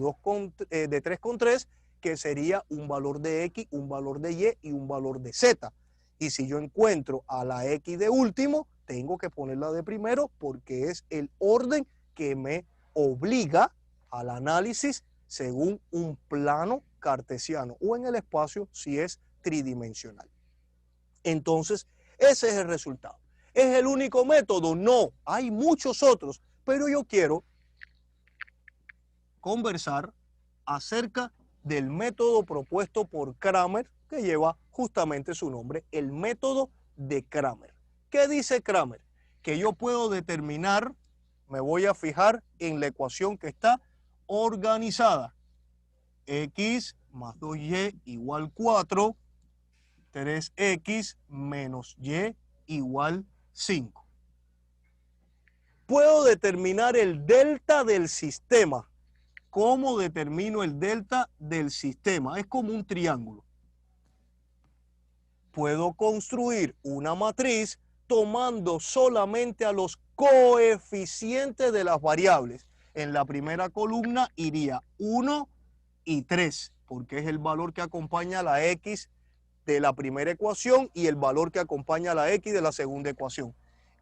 Speaker 1: 3 con 3 que sería un valor de X, un valor de Y y un valor de Z. Y si yo encuentro a la X de último, tengo que ponerla de primero porque es el orden que me obliga al análisis según un plano cartesiano o en el espacio si es tridimensional. Entonces, ese es el resultado. ¿Es el único método? No, hay muchos otros, pero yo quiero conversar acerca del método propuesto por Cramer, que lleva justamente su nombre, el método de Cramer. ¿Qué dice Cramer? Que yo puedo determinar, me voy a fijar en la ecuación que está organizada. X más 2y igual 4, 3x menos y igual 5. Puedo determinar el delta del sistema. ¿Cómo determino el delta del sistema? Es como un triángulo. Puedo construir una matriz tomando solamente a los coeficientes de las variables. En la primera columna iría 1 y 3, porque es el valor que acompaña a la X de la primera ecuación y el valor que acompaña a la X de la segunda ecuación.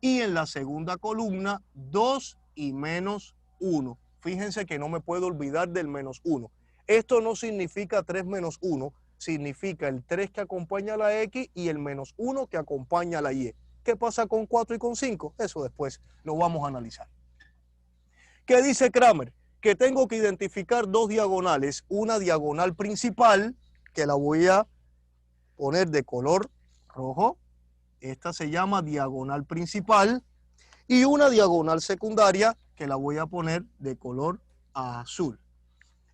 Speaker 1: Y en la segunda columna, 2 y menos 1. Fíjense que no me puedo olvidar del menos 1. Esto no significa 3 menos 1, significa el 3 que acompaña a la X y el menos 1 que acompaña a la Y. ¿Qué pasa con 4 y con 5? Eso después lo vamos a analizar. ¿Qué dice Cramer? Que tengo que identificar dos diagonales. Una diagonal principal, que la voy a poner de color rojo. Esta se llama diagonal principal. Y una diagonal secundaria, que la voy a poner de color azul.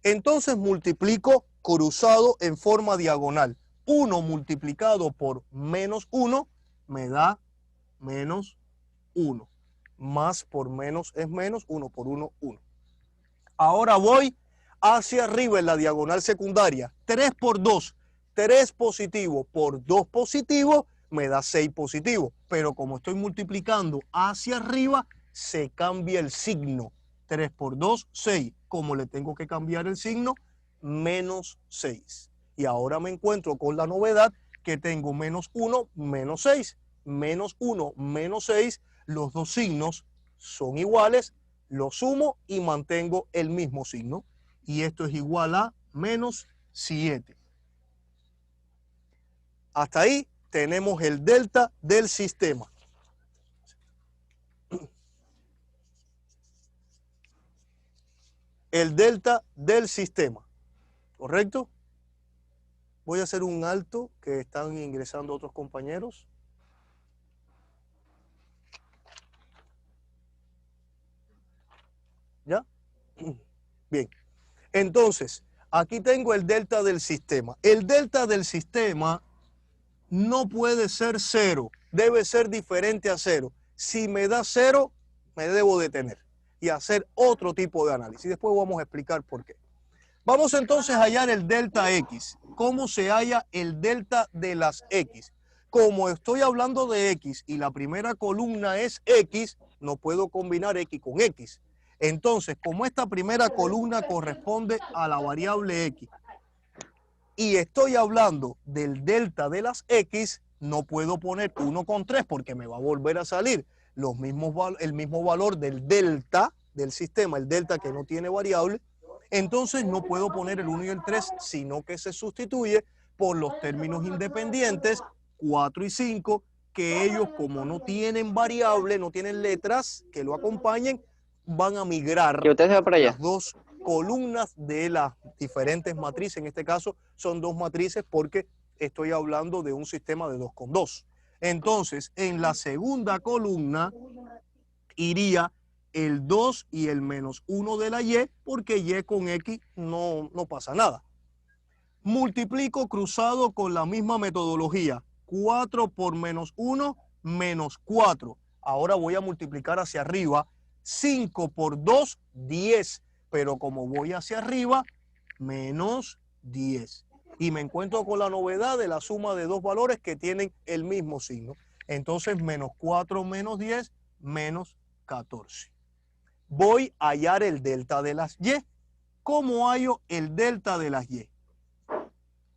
Speaker 1: Entonces multiplico cruzado en forma diagonal. 1 multiplicado por menos 1 me da menos 1. Más por menos es menos, 1 por 1, 1. Ahora voy hacia arriba en la diagonal secundaria. 3 por 2, 3 positivo por 2 positivo, me da 6 positivo. Pero como estoy multiplicando hacia arriba, se cambia el signo. 3 por 2, 6. Como le tengo que cambiar el signo, menos 6. Y ahora me encuentro con la novedad que tengo menos 1, menos 6. Menos 1, menos 6. Los dos signos son iguales. Lo sumo y mantengo el mismo signo. Y esto es igual a menos 7. Hasta ahí tenemos el delta del sistema. El delta del sistema. ¿Correcto? Voy a hacer un alto que están ingresando otros compañeros. ¿Ya? Bien. Entonces, aquí tengo el delta del sistema. El delta del sistema no puede ser 0. Debe ser diferente a 0. Si me da 0, me debo detener y hacer otro tipo de análisis. Después vamos a explicar por qué. Vamos entonces a hallar el delta X. ¿Cómo se halla el delta de las X? Como estoy hablando de X y la primera columna es X, no puedo combinar X con X. Entonces, como esta primera columna corresponde a la variable X y estoy hablando del delta de las X, no puedo poner 1 con 3 porque me va a volver a salir el mismo valor del delta del sistema, el delta que no tiene variable. Entonces no puedo poner el 1 y el 3, sino que se sustituye por los términos independientes 4 y 5, que ellos como no tienen variable, no tienen letras que lo acompañen, van a migrar las dos columnas de las diferentes matrices. En este caso son dos matrices porque estoy hablando de un sistema de 2 con 2. Entonces, en la segunda columna iría el 2 y el menos 1 de la Y, porque Y con X no pasa nada. Multiplico cruzado con la misma metodología. 4 por menos 1, menos 4. Ahora voy a multiplicar hacia arriba. 5 por 2, 10. Pero como voy hacia arriba, menos 10. Y me encuentro con la novedad de la suma de dos valores que tienen el mismo signo. Entonces, menos 4 menos 10, menos 14. Voy a hallar el delta de las y. ¿Cómo hallo el delta de las y?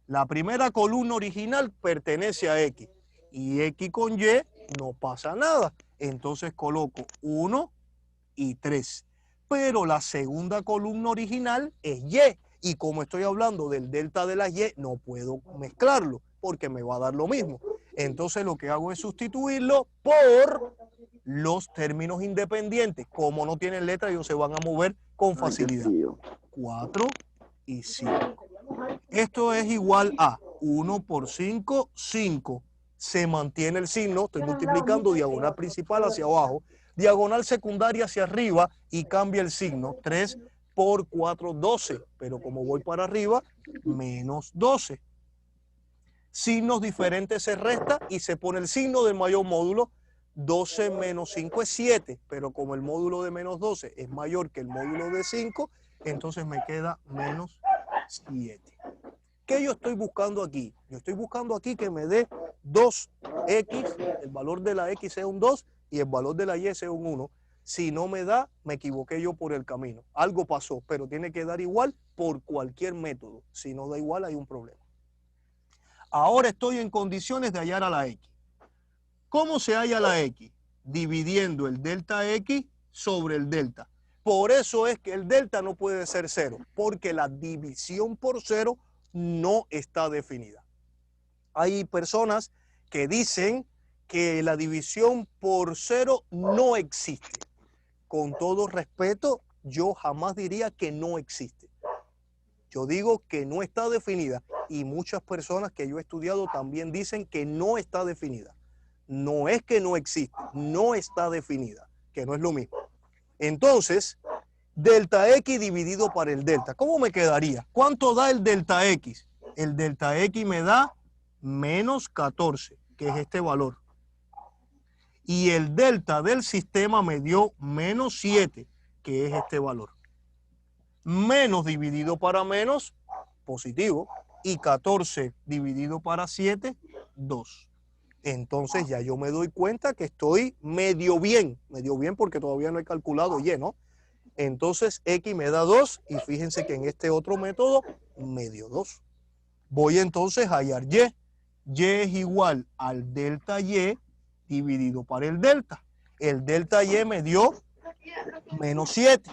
Speaker 1: La primera columna original pertenece a X. Y X con Y no pasa nada. Entonces coloco 1 y 3. Pero la segunda columna original es Y. Y como estoy hablando del delta de las Y, no puedo mezclarlo porque me va a dar lo mismo. Entonces lo que hago es sustituirlo por los términos independientes. Como no tienen letra, ellos se van a mover con facilidad. 4 y 5. Esto es igual a 1 por 5, 5. Se mantiene el signo, estoy multiplicando diagonal principal hacia abajo, diagonal secundaria hacia arriba y cambia el signo. 3 por 4, 12. Pero como voy para arriba, menos 12. Signos diferentes se resta y se pone el signo del mayor módulo. 12 menos 5 es 7, pero como el módulo de menos 12 es mayor que el módulo de 5, entonces me queda menos 7. ¿Qué yo estoy buscando aquí? Yo estoy buscando aquí que me dé 2x, el valor de la x sea un 2 y el valor de la y sea un 1. Si no me da, me equivoqué yo por el camino. Algo pasó, pero tiene que dar igual por cualquier método. Si no da igual, hay un problema. Ahora estoy en condiciones de hallar a la x. ¿Cómo se halla la x? Dividiendo el delta x sobre el delta. Por eso es que el delta no puede ser 0, porque la división por 0 no está definida. Hay personas que dicen que la división por 0 no existe. Con todo respeto, yo jamás diría que no existe. Yo digo que no está definida y muchas personas que yo he estudiado también dicen que no está definida. No es que no existe, no está definida, que no es lo mismo. Entonces, delta X dividido por el delta. ¿Cómo me quedaría? ¿Cuánto da el delta X? El delta X me da menos 14, que es este valor. Y el delta del sistema me dio menos 7, que es este valor. Menos dividido para menos, positivo. Y 14 dividido para 7, 2. Entonces ya yo me doy cuenta que estoy medio bien porque todavía no he calculado Y, ¿no? Entonces X me da 2 y fíjense que en este otro método me dio 2. Voy entonces a hallar Y. Y es igual al delta Y dividido por el delta. El delta Y me dio menos 7.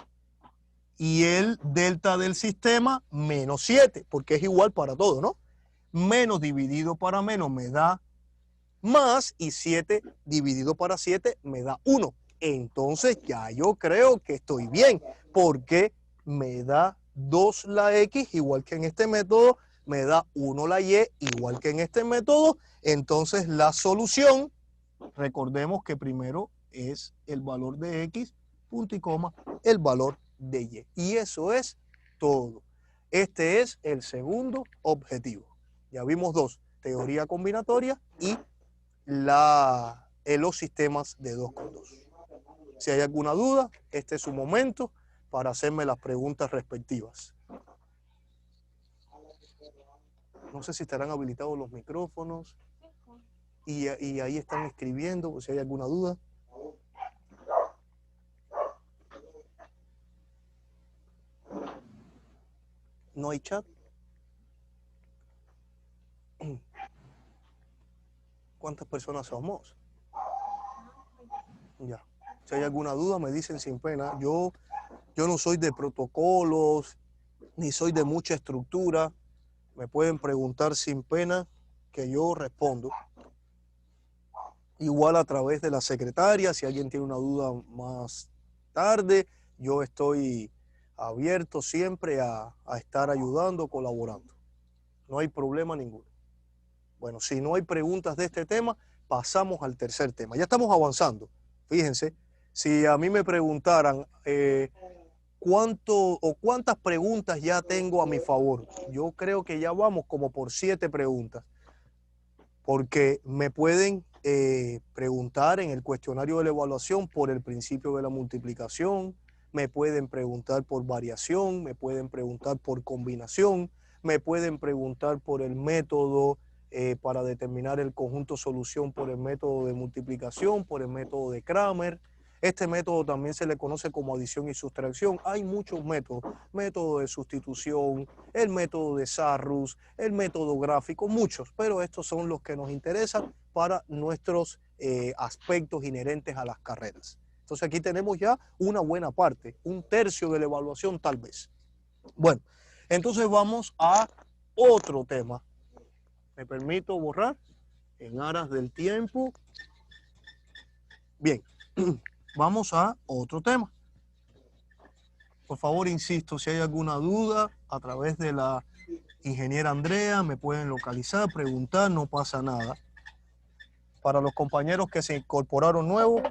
Speaker 1: Y el delta del sistema menos 7, porque es igual para todo, ¿no? Menos dividido para menos me da más y 7 dividido para 7 me da 1. Entonces ya yo creo que estoy bien porque me da 2 la X igual que en este método, me da 1 la Y igual que en este método. Entonces la solución, recordemos que primero es el valor de X, punto y coma, el valor de Y. Y eso es todo. Este es el segundo objetivo. Ya vimos dos, teoría combinatoria y los sistemas de 2 con 2. Si hay alguna duda, este es su momento para hacerme las preguntas respectivas. No sé si estarán habilitados los micrófonos y ahí están escribiendo, por si hay alguna duda. ¿No hay chat? ¿Cuántas personas somos? Ya. Si hay alguna duda, me dicen sin pena. Yo no soy de protocolos, ni soy de mucha estructura. Me pueden preguntar sin pena que yo respondo. Igual a través de la secretaria, si alguien tiene una duda más tarde, yo estoy abierto siempre a estar ayudando, colaborando. No hay problema ninguno. Bueno, si no hay preguntas de este tema, pasamos al tercer tema. Ya estamos avanzando. Fíjense, si a mí me preguntaran cuántas preguntas ya tengo a mi favor, yo creo que ya vamos como por 7 preguntas. porque me pueden preguntar en el cuestionario de la evaluación por el principio de la multiplicación, me pueden preguntar por variación, me pueden preguntar por combinación, me pueden preguntar por el método para determinar el conjunto solución por el método de multiplicación, por el método de Cramer. Este método también se le conoce como adición y sustracción. Hay muchos métodos, método de sustitución, el método de Sarrus, el método gráfico, muchos, pero estos son los que nos interesan para nuestros aspectos inherentes a las carreras. Entonces aquí tenemos ya una buena parte, un tercio de la evaluación tal vez. Bueno, entonces vamos a otro tema. Me permito borrar en aras del tiempo. Bien, vamos a otro tema. Por favor, insisto, si hay alguna duda a través de la ingeniera Andrea, me pueden localizar, preguntar, no pasa nada. Para los compañeros que se incorporaron nuevos,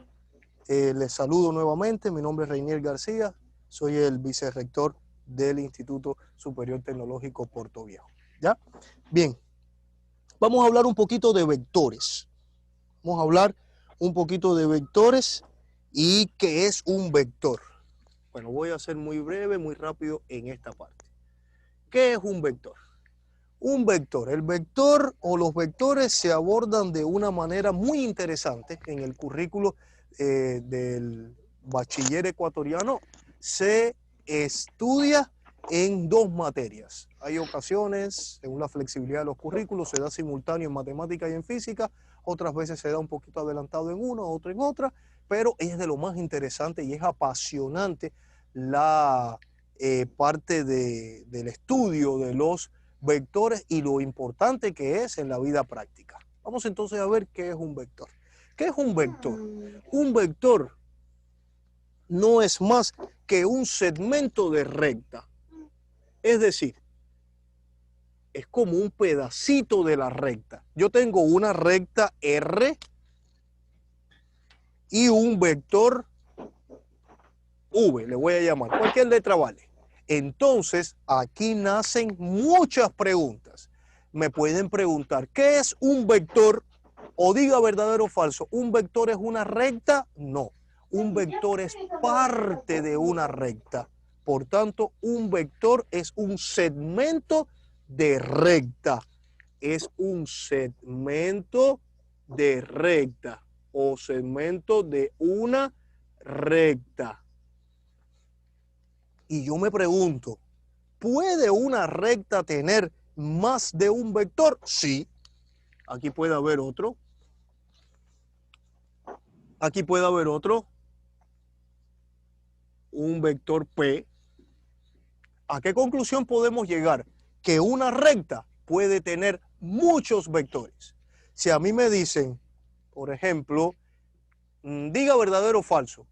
Speaker 1: les saludo nuevamente. Mi nombre es Reinier García, soy el vicerrector del Instituto Superior Tecnológico Puerto Viejo. ¿Ya? Bien, vamos a hablar un poquito de vectores. Vamos a hablar un poquito de vectores y qué es un vector. Bueno, voy a ser muy breve, muy rápido en esta parte. ¿Qué es un vector? Un vector, el vector o los vectores se abordan de una manera muy interesante en el currículo del bachiller ecuatoriano. Se estudia en dos materias. Hay ocasiones, según la flexibilidad de los currículos, se da simultáneo en matemática y en física, otras veces se da un poquito adelantado en una, otro en otra, pero es de lo más interesante y es apasionante la parte del estudio de los vectores y lo importante que es en la vida práctica. Vamos entonces a ver qué es un vector. ¿Qué es un vector? Un vector no es más que un segmento de recta. Es decir, es como un pedacito de la recta. Yo tengo una recta R y un vector V, le voy a llamar, cualquier letra vale. Entonces, aquí nacen muchas preguntas. Me pueden preguntar, ¿qué es un vector? O diga verdadero o falso, ¿un vector es una recta? No, un vector es parte de una recta. Por tanto, un vector es un segmento de recta. Es un segmento de recta o segmento de una recta. Y yo me pregunto, ¿puede una recta tener más de un vector? Sí. Aquí puede haber otro. Aquí puede haber otro. Un vector P. ¿A qué conclusión podemos llegar? Que una recta puede tener muchos vectores. Si a mí me dicen, por ejemplo, diga verdadero o falso,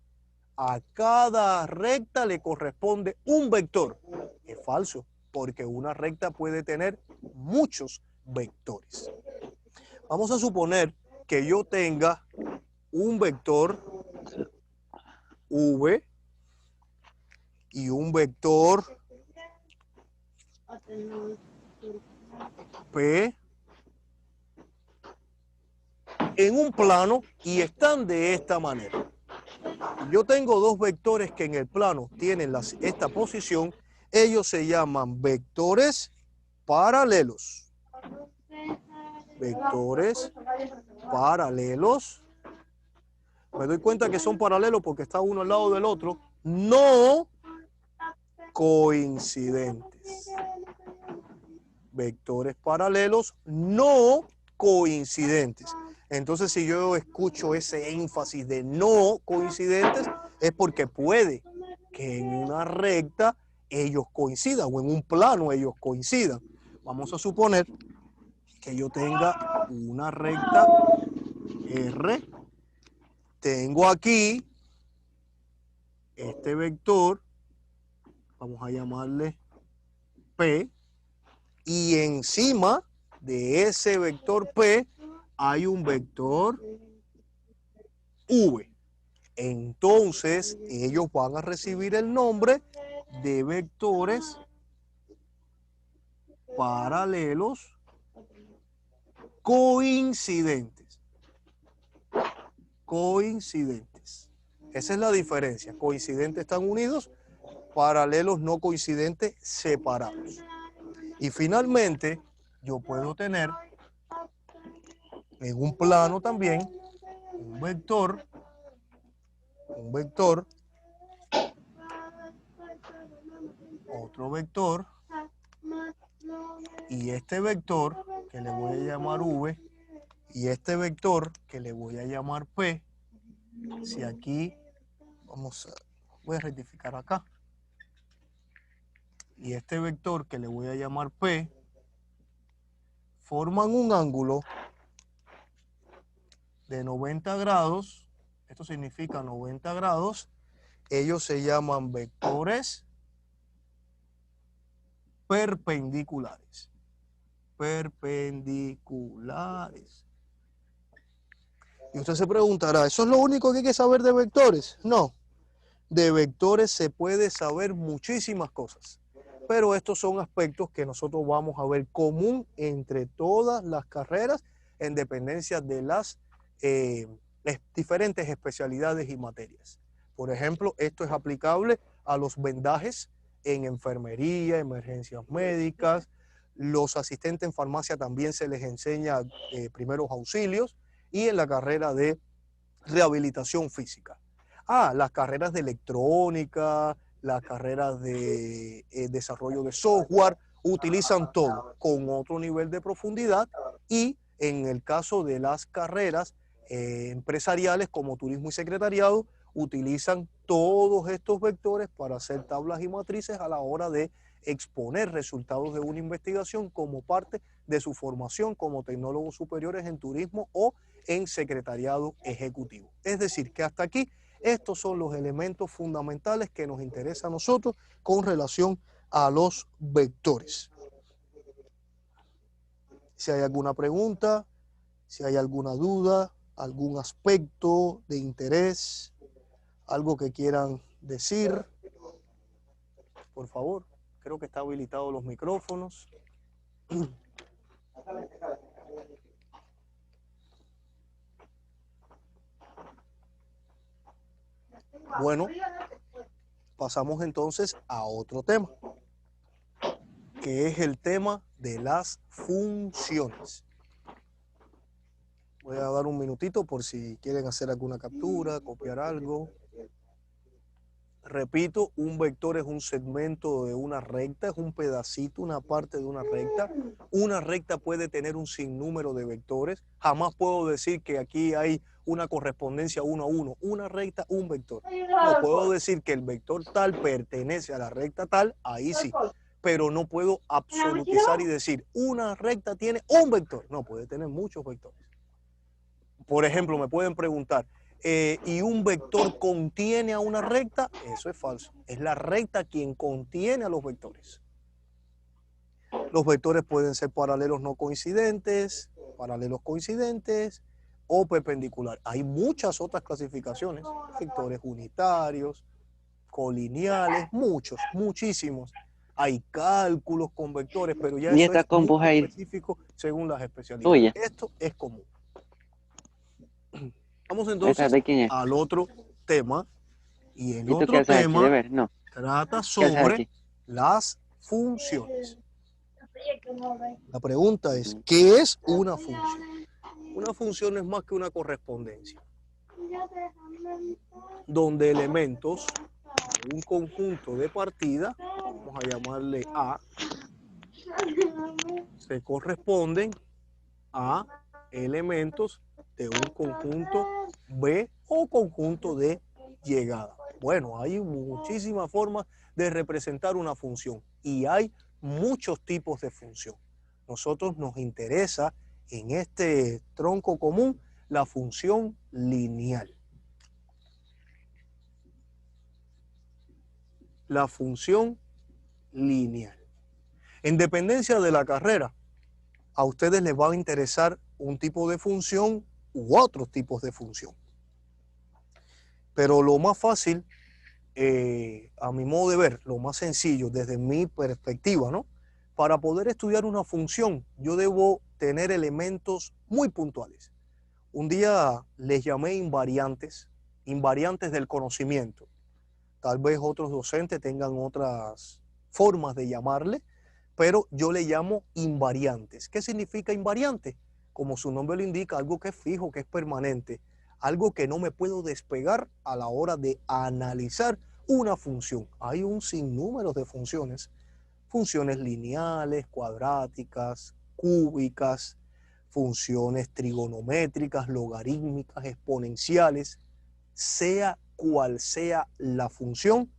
Speaker 1: a cada recta le corresponde un vector. Es falso, porque una recta puede tener muchos vectores. Vamos a suponer que yo tenga un vector V y un vector P en un plano y están de esta manera. Yo tengo dos vectores que en el plano tienen esta posición. Ellos se llaman vectores paralelos. Vectores paralelos. Me doy cuenta que son paralelos porque está uno al lado del otro. No coincidentes. Vectores paralelos no coincidentes. Entonces, si yo escucho ese énfasis de no coincidentes, es porque puede que en una recta ellos coincidan o en un plano ellos coincidan. Vamos a suponer que yo tenga una recta R. Tengo aquí este vector, vamos a llamarle P, y encima de ese vector P hay un vector V. Entonces, ellos van a recibir el nombre de vectores paralelos coincidentes. Coincidentes. Esa es la diferencia. Coincidentes están unidos, paralelos no coincidentes separados. Y finalmente, yo puedo tener en un plano también un vector, otro vector, y este vector que le voy a llamar V, y este vector que le voy a llamar P. Si aquí, voy a rectificar acá, y este vector que le voy a llamar P, forman un ángulo de 90 grados, esto significa 90 grados, ellos se llaman vectores perpendiculares. Perpendiculares. Y usted se preguntará, ¿eso es lo único que hay que saber de vectores? No, de vectores se puede saber muchísimas cosas, pero estos son aspectos que nosotros vamos a ver común entre todas las carreras en dependencia de las diferentes especialidades y materias. Por ejemplo, esto es aplicable a los vendajes en enfermería, emergencias médicas. Los asistentes en farmacia también se les enseña primeros auxilios, y en la carrera de rehabilitación física. Las carreras de electrónica, las carreras de desarrollo de software, utilizan todo con otro nivel de profundidad, y en el caso de las carreras empresariales como turismo y secretariado, utilizan todos estos vectores para hacer tablas y matrices a la hora de exponer resultados de una investigación como parte de su formación como tecnólogos superiores en turismo o en secretariado ejecutivo. Es decir, que hasta aquí estos son los elementos fundamentales que nos interesan a nosotros con relación a los vectores. Si hay alguna pregunta, si hay alguna duda, algún aspecto de interés, algo que quieran decir, por favor. Creo que está habilitados los micrófonos. Bueno, pasamos entonces a otro tema, que es el tema de las funciones. Voy a dar un minutito por si quieren hacer alguna captura, copiar algo. Repito, un vector es un segmento de una recta, es un pedacito, una parte de una recta. Una recta puede tener un sinnúmero de vectores. Jamás puedo decir que aquí hay una correspondencia 1 a 1. Una recta, un vector. No puedo decir que el vector tal pertenece a la recta tal, ahí sí. Pero no puedo absolutizar y decir una recta tiene un vector. No, puede tener muchos vectores. Por ejemplo, me pueden preguntar, ¿y un vector contiene a una recta? Eso es falso. Es la recta quien contiene a los vectores. Los vectores pueden ser paralelos no coincidentes, paralelos coincidentes o perpendiculares. Hay muchas otras clasificaciones, vectores unitarios, colineales, muchísimos. Hay cálculos con vectores, pero ya eso es muy específico según las especialidades. Esto es común. Vamos entonces al otro tema, y el otro tema trata sobre las funciones. La pregunta es, ¿qué es una función? Una función es más que una correspondencia, donde elementos de un conjunto de partida, vamos a llamarle A, se corresponden a elementos de un conjunto B o conjunto de llegada. Bueno, hay muchísimas formas de representar una función y hay muchos tipos de función. Nosotros nos interesa en este tronco común la función lineal. La función lineal. En dependencia de la carrera, a ustedes les va a interesar un tipo de función u otros tipos de función. Pero lo más fácil, a mi modo de ver, lo más sencillo desde mi perspectiva, ¿no?, Para poder estudiar una función, yo debo tener elementos muy puntuales. Un día les llamé invariantes, invariantes del conocimiento. Tal vez otros docentes tengan otras formas de llamarle, pero yo le llamo invariantes. ¿Qué significa invariante? Como su nombre lo indica, algo que es fijo, que es permanente, algo que no me puedo despegar a la hora de analizar una función. Hay un sinnúmero de funciones, funciones lineales, cuadráticas, cúbicas, funciones trigonométricas, logarítmicas, exponenciales, sea cual sea la función,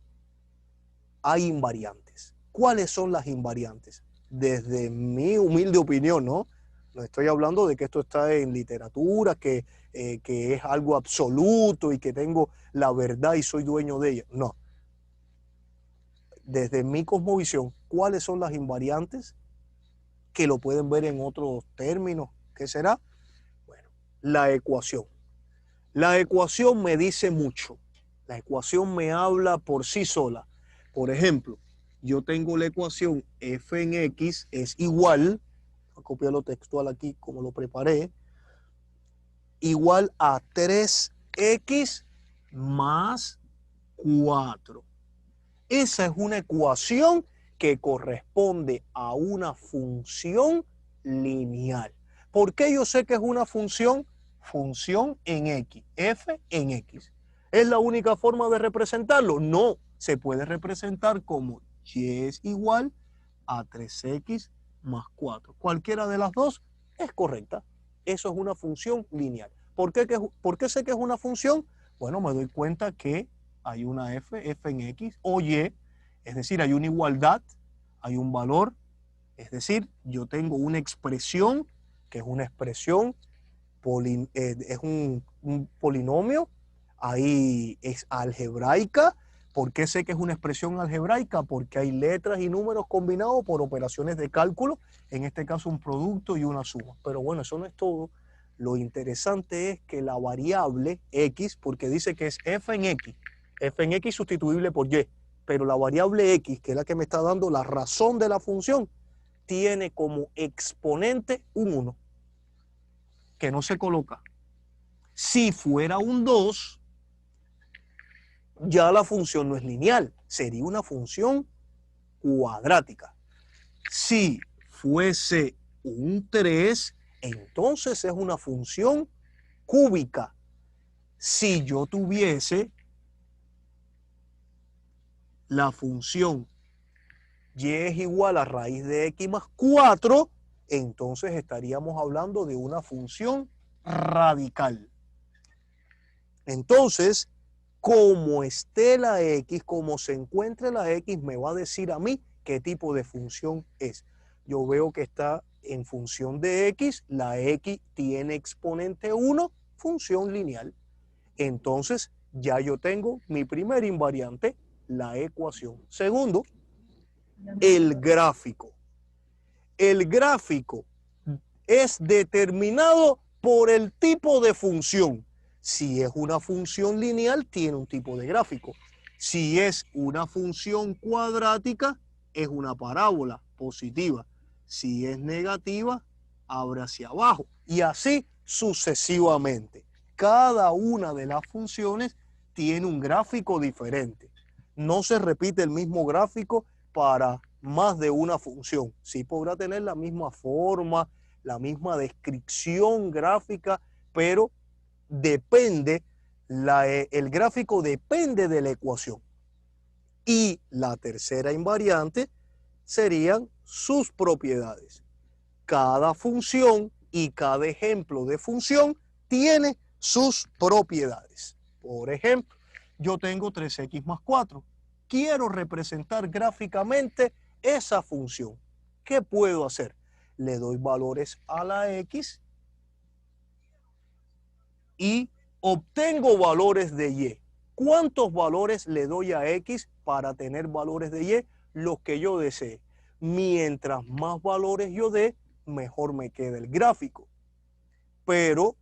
Speaker 1: hay invariantes. ¿Cuáles son las invariantes? Desde mi humilde opinión, ¿no? No estoy hablando de que esto está en literatura, que es algo absoluto y que tengo la verdad y soy dueño de ella. No. Desde mi cosmovisión, ¿cuáles son las invariantes? Que lo pueden ver en otros términos. ¿Qué será? Bueno, la ecuación. La ecuación me dice mucho. La ecuación me habla por sí sola. Por ejemplo, yo tengo la ecuación f en x es igual, voy a copiar lo textual aquí como lo preparé, igual a 3x más 4. Esa es una ecuación que corresponde a una función lineal. ¿Por qué yo sé que es una función? Función en x, f en x. ¿Es la única forma de representarlo? No, se puede representar como y es igual a 3x más 4. Cualquiera de las dos es correcta. Eso es una función lineal. ¿Por qué sé que es una función? Bueno, me doy cuenta que hay una f en x o y, es decir, hay una igualdad, hay un valor, es decir, yo tengo una expresión, que es una expresión, es un polinomio, ahí es algebraica. ¿Por qué sé que es una expresión algebraica? Porque hay letras y números combinados por operaciones de cálculo, en este caso un producto y una suma. Pero bueno, eso no es todo. Lo interesante es que la variable x, porque dice que es f en x sustituible por y, pero la variable x, que es la que me está dando la razón de la función, tiene como exponente un 1, que no se coloca. Si fuera un 2, ya la función no es lineal, sería una función cuadrática. Si fuese un 3, entonces es una función cúbica. Si yo tuviese la función y es igual a raíz de x más 4, entonces estaríamos hablando de una función radical. Entonces, como esté la x, como se encuentre la x, me va a decir a mí qué tipo de función es. Yo veo que está en función de x, la x tiene exponente 1, función lineal. Entonces, ya yo tengo mi primer invariante, la ecuación. Segundo, el gráfico. El gráfico es determinado por el tipo de función. Si es una función lineal, tiene un tipo de gráfico. Si es una función cuadrática, es una parábola positiva. Si es negativa, abre hacia abajo. Y así sucesivamente. Cada una de las funciones tiene un gráfico diferente. No se repite el mismo gráfico para más de una función. Sí podrá tener la misma forma, la misma descripción gráfica, pero depende, el gráfico depende de la ecuación. Y la tercera invariante serían sus propiedades. Cada función y cada ejemplo de función tiene sus propiedades. Por ejemplo, yo tengo 3x más 4. Quiero representar gráficamente esa función. ¿Qué puedo hacer? Le doy valores a la x y obtengo valores de y. ¿Cuántos valores le doy a x para tener valores de y? Los que yo desee. Mientras más valores yo dé, mejor me queda el gráfico. Pero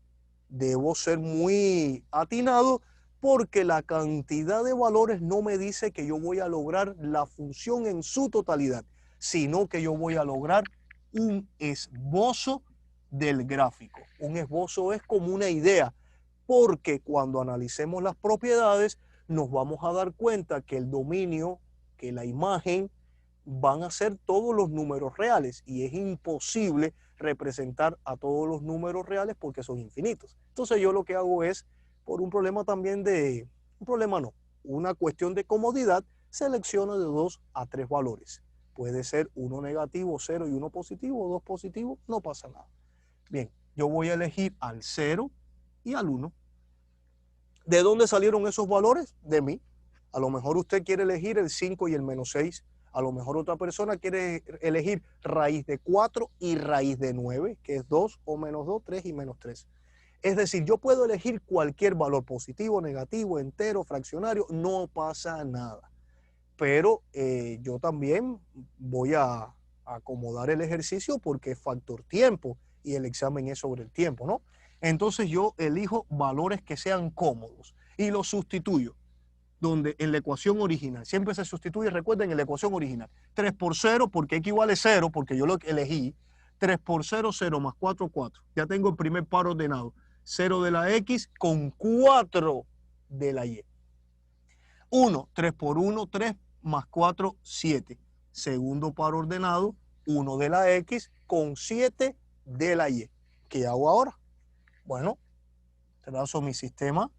Speaker 1: debo ser muy atinado porque la cantidad de valores no me dice que yo voy a lograr la función en su totalidad. sino que yo voy a lograr un esbozo del gráfico. Un esbozo es como una idea, porque cuando analicemos las propiedades nos vamos a dar cuenta que el dominio, que la imagen, van a ser todos los números reales y es imposible representar a todos los números reales porque son infinitos. Entonces yo lo que hago es, por un problema también de, un problema no, una cuestión de comodidad, selecciono de 2 a 3 valores. Puede ser uno negativo, 0 y uno positivo, 2 positivos, no pasa nada. Bien, yo voy a elegir al 0 y al 1. ¿De dónde salieron esos valores? De mí. A lo mejor usted quiere elegir el 5 y el -6. A lo mejor otra persona quiere elegir raíz de 4 y raíz de 9, que es 2 o -2, 3 y -3. Es decir, yo puedo elegir cualquier valor positivo, negativo, entero, fraccionario, no pasa nada. Pero yo también voy a acomodar el ejercicio porque es factor tiempo y el examen es sobre el tiempo, ¿no? Entonces yo elijo valores que sean cómodos y los sustituyo donde en la ecuación original, siempre se sustituye, recuerden, en la ecuación original, 3 por 0, porque equivale 0, porque yo lo elegí, 3 por 0, 0 más 4, 4. Ya tengo el primer par ordenado, 0 de la X con 4 de la Y. 1, 3 por 1, 3 más 4, 7. Segundo par ordenado, 1 de la X con 7 de la Y. ¿Qué hago ahora? Bueno, trazo mi sistema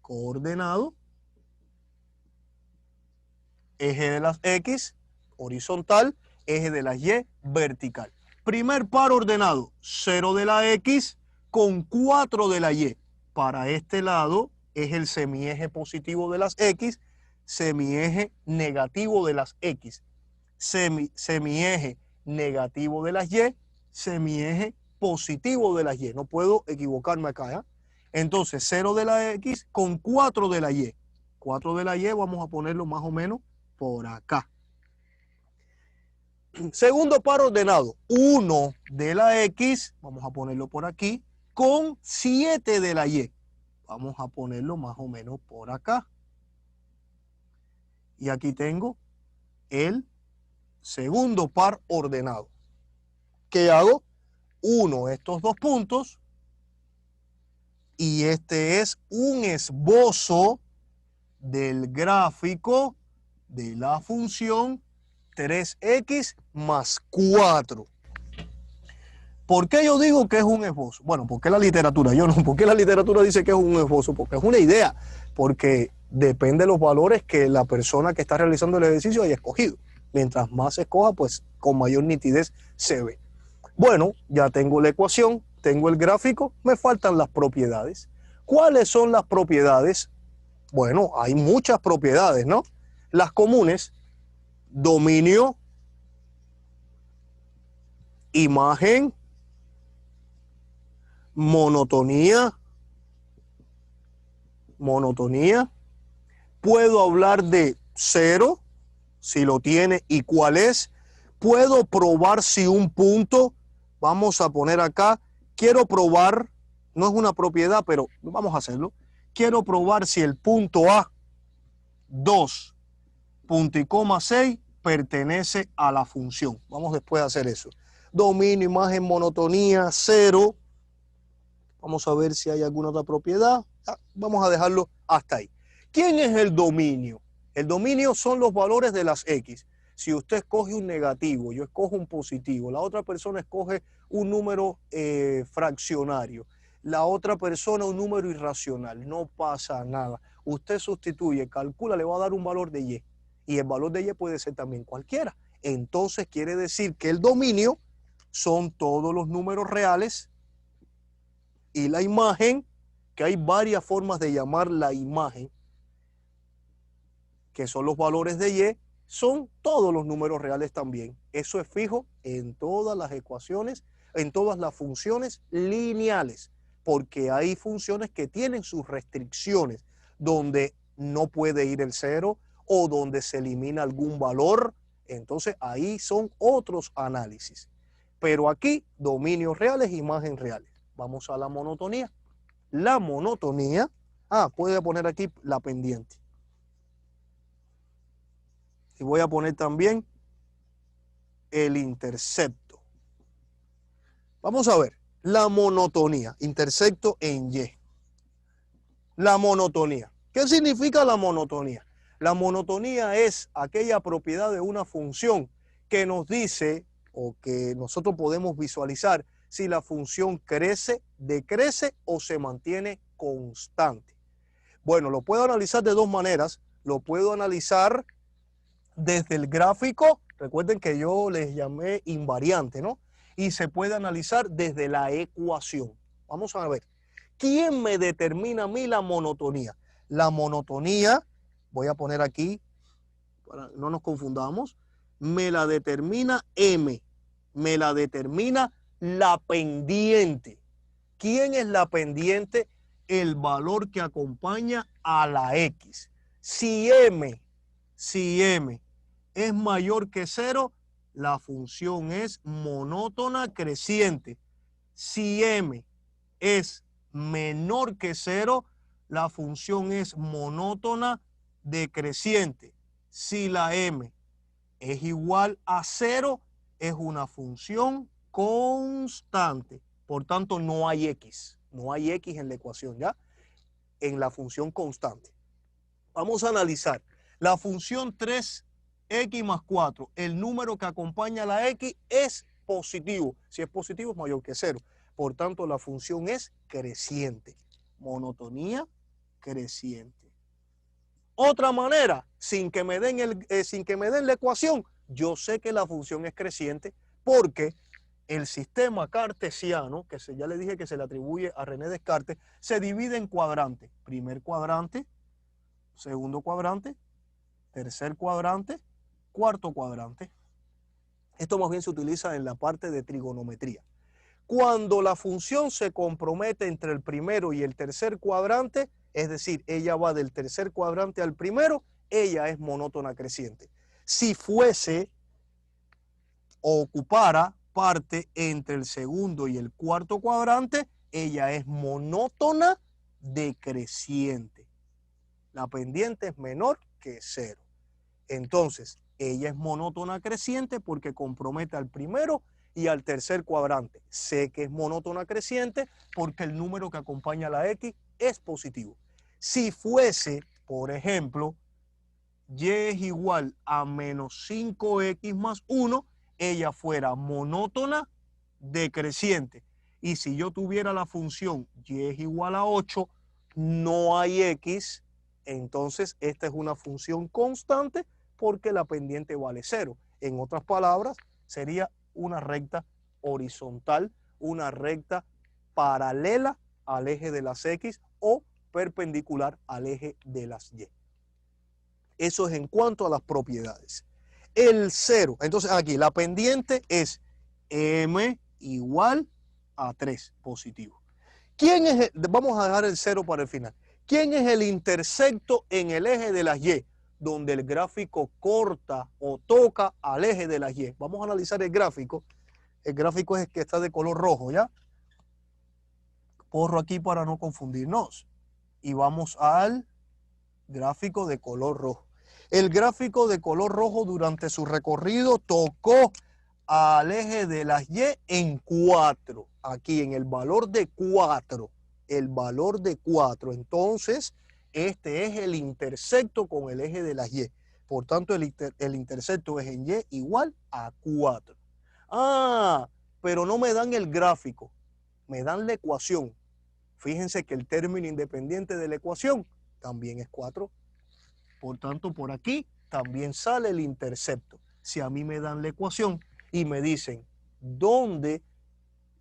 Speaker 1: coordenado, eje de las X, horizontal, eje de las Y, vertical. Primer par ordenado, 0 de la X con 4 de la Y. Para este lado es el semieje positivo de las X, semieje negativo de las X, semieje negativo de las Y, semieje positivo de las Y. No puedo equivocarme acá, ¿eh? Entonces, 0 de la X con 4 de la Y. 4 de la Y vamos a ponerlo más o menos por acá. Segundo par ordenado, 1 de la X, vamos a ponerlo por aquí, con 7 de la Y. Vamos a ponerlo más o menos por acá. Y aquí tengo el segundo par ordenado. ¿Qué hago? Uno estos dos puntos y este es un esbozo del gráfico de la función 3x más 4. ¿Por qué yo digo que es un esbozo? Bueno, ¿por qué la literatura? Yo no. ¿Por qué la literatura dice que es un esbozo? Porque es una idea. Porque depende de los valores que la persona que está realizando el ejercicio haya escogido. Mientras más se escoja, pues con mayor nitidez se ve. Bueno, ya tengo la ecuación, tengo el gráfico, me faltan las propiedades. ¿Cuáles son las propiedades? Bueno, hay muchas propiedades, ¿no? Las comunes, dominio, imagen, monotonía. Puedo hablar de 0, si lo tiene y cuál es. Puedo probar si un punto, vamos a poner acá, quiero probar, no es una propiedad, pero vamos a hacerlo. Quiero probar si el punto A, 2, punto y coma 6, pertenece a la función. Vamos después a hacer eso. Dominio, imagen, monotonía, 0. Vamos a ver si hay alguna otra propiedad. Vamos a dejarlo hasta ahí. ¿Quién es el dominio? El dominio son los valores de las X. Si usted escoge un negativo, yo escojo un positivo, la otra persona escoge un número fraccionario, la otra persona un número irracional, no pasa nada. Usted sustituye, calcula, le va a dar un valor de Y. Y el valor de Y puede ser también cualquiera. Entonces quiere decir que el dominio son todos los números reales y la imagen, que hay varias formas de llamar la imagen, que son los valores de Y, son todos los números reales también. Eso es fijo en todas las ecuaciones, en todas las funciones lineales, porque hay funciones que tienen sus restricciones, donde no puede ir el 0 o donde se elimina algún valor. Entonces ahí son otros análisis. Pero aquí, dominios reales, imagen reales. Vamos a la monotonía. La monotonía, puede poner aquí la pendiente. Y voy a poner también el intercepto. Vamos a ver, la monotonía, intercepto en Y. La monotonía. ¿Qué significa la monotonía? La monotonía es aquella propiedad de una función que nos dice o que nosotros podemos visualizar si la función crece, decrece o se mantiene constante. Bueno, lo puedo analizar de dos maneras. Lo puedo analizar desde el gráfico. Recuerden que yo les llamé invariante, ¿no? Y se puede analizar desde la ecuación. Vamos a ver. ¿Quién me determina a mí la monotonía? La monotonía, voy a poner aquí, para no nos confundamos, me la determina M, me la determina la pendiente. ¿Quién es la pendiente? El valor que acompaña a la X. Si M es mayor que 0, la función es monótona creciente. Si M es menor que 0, la función es monótona decreciente. Si la M es igual a 0, es una función constante. Por tanto, no hay X. No hay X en la ecuación, ¿ya? En la función constante. Vamos a analizar. La función 3x más 4, el número que acompaña a la X es positivo. Si es positivo es mayor que 0. Por tanto, la función es creciente. Monotonía creciente. Otra manera, sin que me den la ecuación, yo sé que la función es creciente porque el sistema cartesiano, que ya le dije que se le atribuye a René Descartes, se divide en cuadrantes. Primer cuadrante, segundo cuadrante, tercer cuadrante, cuarto cuadrante. Esto más bien se utiliza en la parte de trigonometría. Cuando la función se compromete entre el primero y el tercer cuadrante, es decir, ella va del tercer cuadrante al primero, ella es monótona creciente. Si fuese o ocupara parte entre el segundo y el cuarto cuadrante, ella es monótona decreciente. La pendiente es menor que 0. Entonces, ella es monótona creciente porque compromete al primero y al tercer cuadrante. Sé que es monótona creciente porque el número que acompaña a la X es positivo. Si fuese, por ejemplo, Y es igual a menos 5X más 1, ella fuera monótona decreciente. Y si yo tuviera la función Y es igual a 8, no hay X, entonces esta es una función constante porque la pendiente vale 0. En otras palabras, sería una recta horizontal, una recta paralela al eje de las X o perpendicular al eje de las Y. Eso es en cuanto a las propiedades. El 0, entonces aquí la pendiente es M igual a 3 positivo. ¿Quién es vamos a dejar el 0 para el final. ¿Quién es el intercepto en el eje de las Y? Donde el gráfico corta o toca al eje de las Y. Vamos a analizar el gráfico. El gráfico es el que está de color rojo, ¿ya? Porro aquí para no confundirnos. Y vamos al gráfico de color rojo. El gráfico de color rojo durante su recorrido tocó al eje de las Y en 4. Aquí en el valor de 4. El valor de 4. Entonces, este es el intercepto con el eje de las Y. Por tanto, el intercepto es en Y igual a 4. Ah, pero no me dan el gráfico. Me dan la ecuación. Fíjense que el término independiente de la ecuación también es 4. Por tanto, por aquí también sale el intercepto. Si a mí me dan la ecuación y me dicen dónde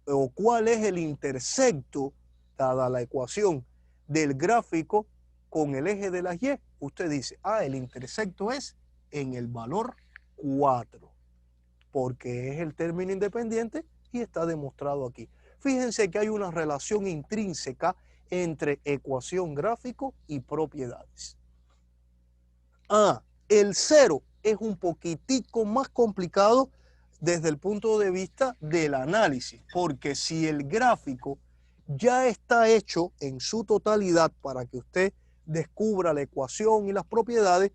Speaker 1: o cuál es el intercepto, dada la ecuación del gráfico con el eje de las Y, usted dice, el intercepto es en el valor 4, porque es el término independiente y está demostrado aquí. Fíjense que hay una relación intrínseca entre ecuación gráfico y propiedades. El 0 es un poquitico más complicado desde el punto de vista del análisis, porque si el gráfico ya está hecho en su totalidad para que usted descubra la ecuación y las propiedades,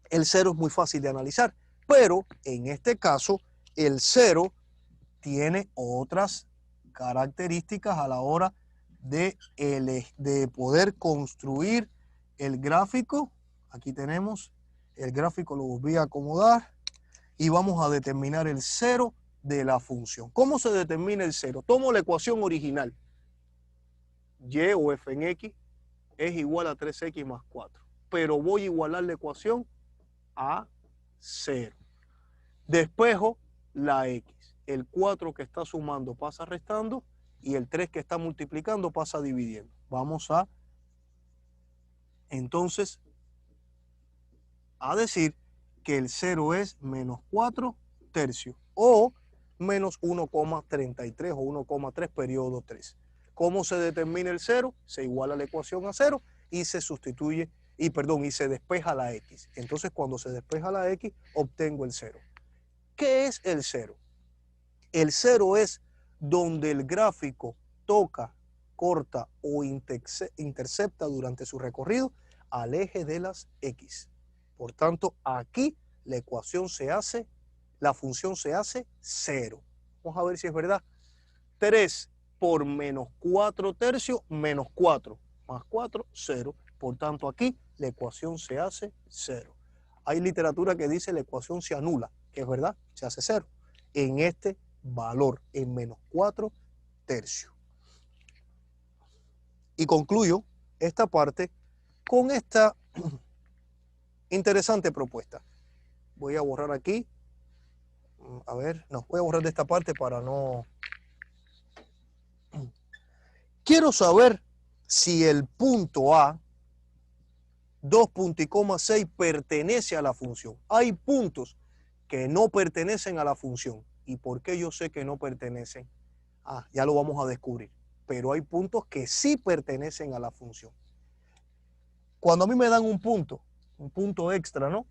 Speaker 1: el 0 es muy fácil de analizar. Pero en este caso, el 0 tiene otras características a la hora de poder construir el gráfico. Aquí tenemos el gráfico, lo volví a acomodar y vamos a determinar el 0 de la función. ¿Cómo se determina el 0? Tomo la ecuación original. Y o f en x es igual a 3x más 4. Pero voy a igualar la ecuación a 0. Despejo la x. El 4 que está sumando pasa restando y el 3 que está multiplicando pasa dividiendo. Vamos a, entonces, a decir que el 0 es menos 4 tercios o menos 1,33 o 1,3 periodo 3. ¿Cómo se determina el 0? Se iguala la ecuación a 0 y se sustituye, y se despeja la x. Entonces, cuando se despeja la x, obtengo el 0. ¿Qué es el 0? El 0 es donde el gráfico toca, corta o intercepta durante su recorrido al eje de las x. Por tanto, aquí la ecuación se hace, la función se hace 0. Vamos a ver si es verdad. 3 por menos 4 tercios menos 4 más 4, 0. Por tanto, aquí la ecuación se hace 0. Hay literatura que dice la ecuación se anula, que es verdad, se hace 0. En este valor, en menos 4 tercios. Y concluyo esta parte con esta interesante propuesta. Voy a borrar aquí. A ver, no, voy a borrar de esta parte para no... Quiero saber si el punto A, 2,6 pertenece a la función. Hay puntos que no pertenecen a la función. ¿Y por qué yo sé que no pertenecen? Ya lo vamos a descubrir. Pero hay puntos que sí pertenecen a la función. Cuando a mí me dan un punto extra, ¿no?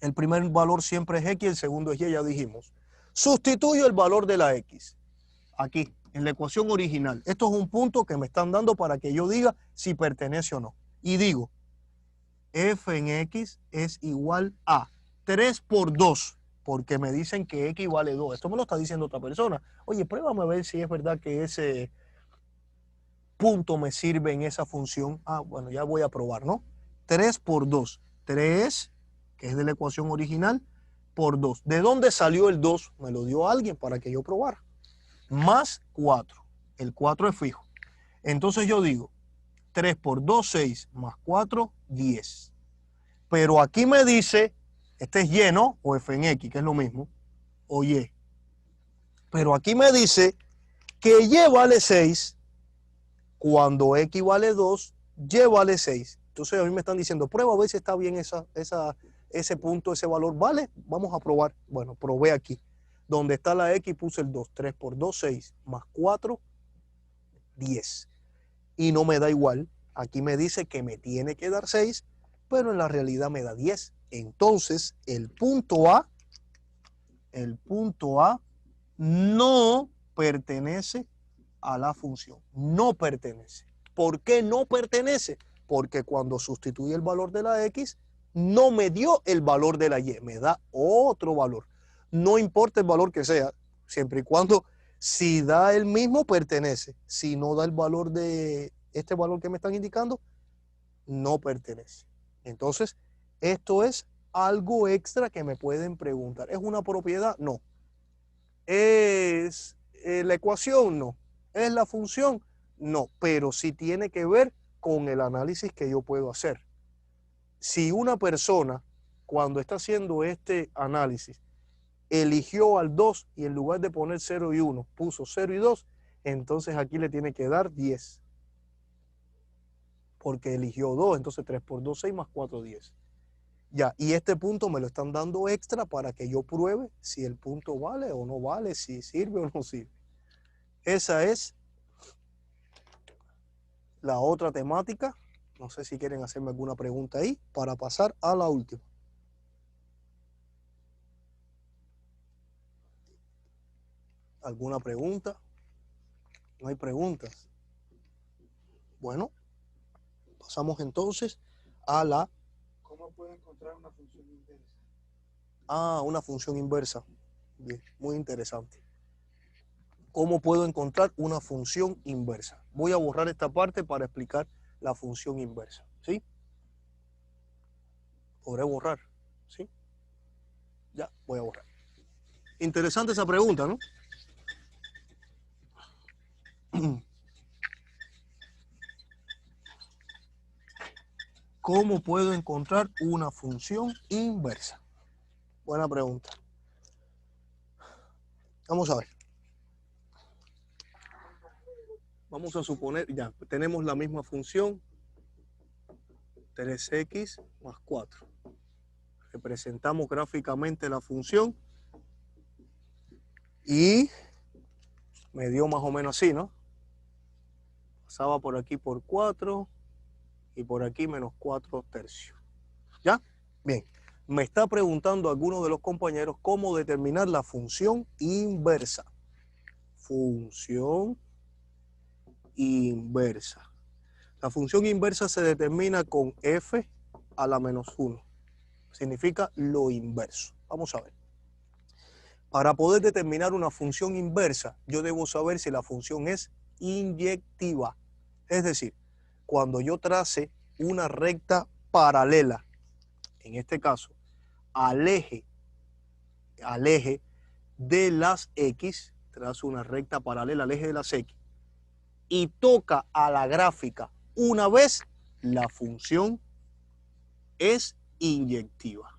Speaker 1: El primer valor siempre es x, el segundo es y, ya dijimos. Sustituyo el valor de la x. Aquí, en la ecuación original. Esto es un punto que me están dando para que yo diga si pertenece o no. Y digo, f en x es igual a 3 por 2, porque me dicen que x vale 2. Esto me lo está diciendo otra persona. Oye, pruébame a ver si es verdad que ese punto me sirve en esa función. Bueno, ya voy a probar, ¿no? 3 por 2. 3, que es de la ecuación original, por 2. ¿De dónde salió el 2? Me lo dio alguien para que yo probara. Más 4. El 4 es fijo. Entonces yo digo, 3 por 2, 6, más 4, 10. Pero aquí me dice, este es y, ¿no? O f en x, que es lo mismo, o y. Pero aquí me dice que y vale 6, cuando x vale 2, y vale 6. Entonces a mí me están diciendo, prueba a ver si está bien ese punto, ese valor. ¿Vale? Vamos a probar. Bueno, probé aquí. Donde está la x puse el 2. 3 por 2, 6, más 4, 10. Y no me da igual. Aquí me dice que me tiene que dar 6, pero en la realidad me da 10. Entonces, el punto A no pertenece a la función. No pertenece. ¿Por qué no pertenece? Porque cuando sustituye el valor de la x, no me dio el valor de la y, me da otro valor. No importa el valor que sea, siempre y cuando, si da el mismo, pertenece. Si no da el valor de este valor que me están indicando, no pertenece. Entonces, esto es algo extra que me pueden preguntar. ¿Es una propiedad? No. ¿Es la ecuación? No. ¿Es la función? No, pero sí tiene que ver con el análisis que yo puedo hacer. Si una persona, cuando está haciendo este análisis, eligió al 2 y en lugar de poner 0 y 1, puso 0 y 2, entonces aquí le tiene que dar 10. Porque eligió 2, entonces 3 por 2, 6 más 4, 10. Ya, y este punto me lo están dando extra para que yo pruebe si el punto vale o no vale, si sirve o no sirve. Esa es la otra temática. No sé si quieren hacerme alguna pregunta ahí para pasar a la última. ¿Alguna pregunta? No hay preguntas. Bueno, pasamos entonces a la...
Speaker 4: ¿Cómo puedo encontrar una función inversa?
Speaker 1: Una función inversa. Bien, muy interesante. ¿Cómo puedo encontrar una función inversa? Voy a borrar esta parte para explicar la función inversa, ¿sí? Podré borrar, ¿sí? Ya, voy a borrar. Interesante esa pregunta, ¿no? ¿Cómo puedo encontrar una función inversa? Buena pregunta. Vamos a ver. Vamos a suponer, ya, tenemos la misma función, 3x más 4. Representamos gráficamente la función y me dio más o menos así, ¿no? Pasaba por aquí por 4 y por aquí menos 4 tercios. ¿Ya? Bien. Me está preguntando alguno de los compañeros cómo determinar la función inversa. Función inversa. La función inversa se determina con f a la menos 1. Significa lo inverso. Vamos a ver. Para poder determinar una función inversa, yo debo saber si la función es inyectiva. Es decir, cuando yo trace una recta paralela, en este caso, al eje de las X, trazo una recta paralela al eje de las X, y toca a la gráfica una vez, la función es inyectiva.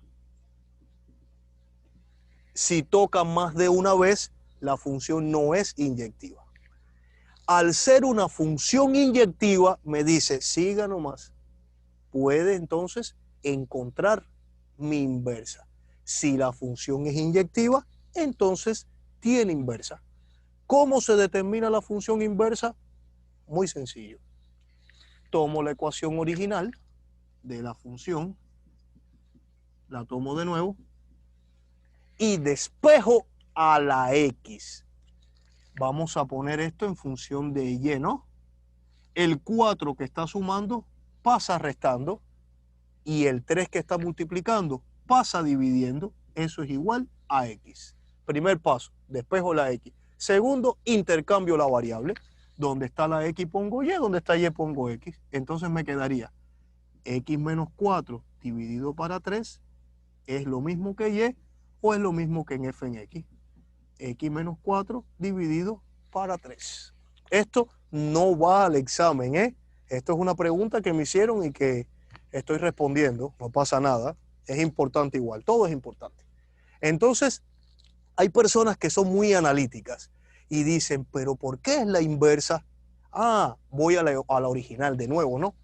Speaker 1: Si toca más de una vez, la función no es inyectiva. Al ser una función inyectiva, me dice, siga nomás, puede entonces encontrar mi inversa. Si la función es inyectiva, entonces tiene inversa. ¿Cómo se determina la función inversa? Muy sencillo. Tomo la ecuación original de la función, la tomo de nuevo, y despejo a la X. Vamos a poner esto en función de Y, ¿no? El 4 que está sumando pasa restando y el 3 que está multiplicando pasa dividiendo. Eso es igual a X. Primer paso, despejo la X. Segundo, intercambio la variable. Donde está la X pongo Y, donde está Y pongo X. Entonces me quedaría X menos 4 dividido para 3 es lo mismo que Y o es lo mismo que en f en X. X menos 4 dividido para 3. Esto no va al examen, ¿eh? Esto es una pregunta que me hicieron y que estoy respondiendo. No pasa nada. Es importante igual. Todo es importante. Entonces, hay personas que son muy analíticas y dicen, pero ¿por qué es la inversa? Ah, voy a la original de nuevo, ¿no?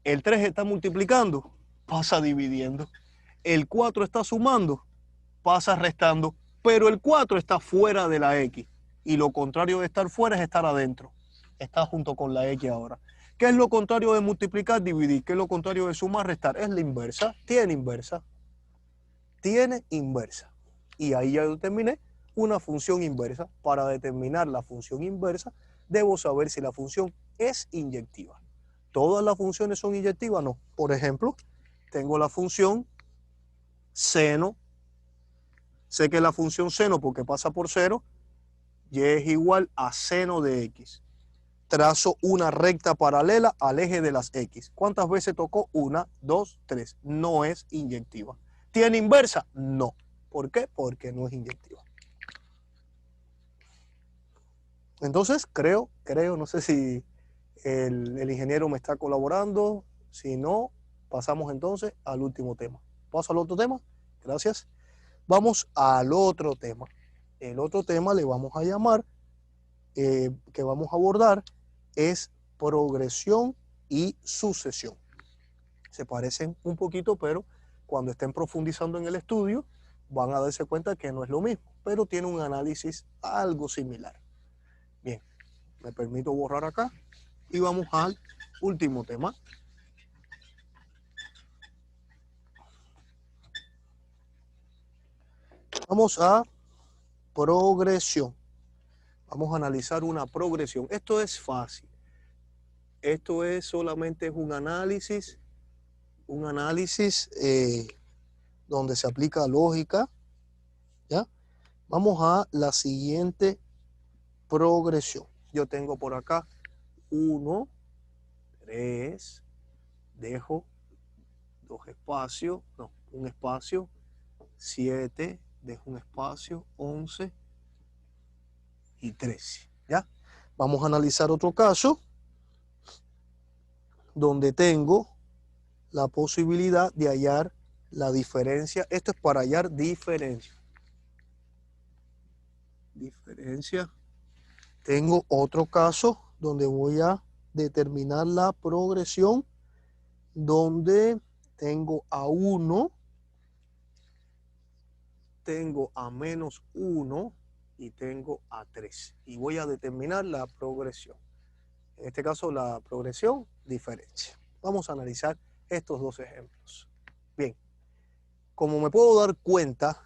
Speaker 1: El 3 está multiplicando, pasa dividiendo. El 4 está sumando, pasa restando, pero el 4 está fuera de la X. Y lo contrario de estar fuera es estar adentro. Está junto con la X ahora. ¿Qué es lo contrario de multiplicar? Dividir. ¿Qué es lo contrario de sumar? Restar. Es la inversa. Tiene inversa. Tiene inversa. Y ahí ya determiné una función inversa. Para determinar la función inversa, debo saber si la función es inyectiva. ¿Todas las funciones son inyectivas? No. Por ejemplo, tengo la función seno. Sé que la función seno, porque pasa por 0, y es igual a seno de X. Trazo una recta paralela al eje de las X. ¿Cuántas veces tocó? 1, 2, 3. No es inyectiva. ¿Tiene inversa? No. ¿Por qué? Porque no es inyectiva. Entonces, creo, no sé si el ingeniero me está colaborando. Si no, pasamos entonces al último tema. ¿Paso al otro tema? Gracias. Vamos al otro tema. El otro tema le vamos a llamar, que vamos a abordar, es progresión y sucesión. Se parecen un poquito, pero cuando estén profundizando en el estudio, van a darse cuenta que no es lo mismo, pero tiene un análisis algo similar. Bien, me permito borrar acá y vamos al último tema. Vamos a progresión. Vamos a analizar una progresión. Esto es fácil. Esto es solamente un análisis donde se aplica lógica, Vamos a la siguiente progresión. Yo tengo por acá 1, 3, dejo 2 espacios, no, un espacio, 7, dejo un espacio, 11 y 13. ¿Ya? Vamos a analizar otro caso donde tengo la posibilidad de hallar la diferencia. Esto es para hallar diferencia. Diferencia. Tengo otro caso donde voy a determinar la progresión, donde tengo a 1, tengo a menos 1 y tengo a 3. Y voy a determinar la progresión. En este caso, la progresión, diferencia. Vamos a analizar estos dos ejemplos. Bien, como me puedo dar cuenta,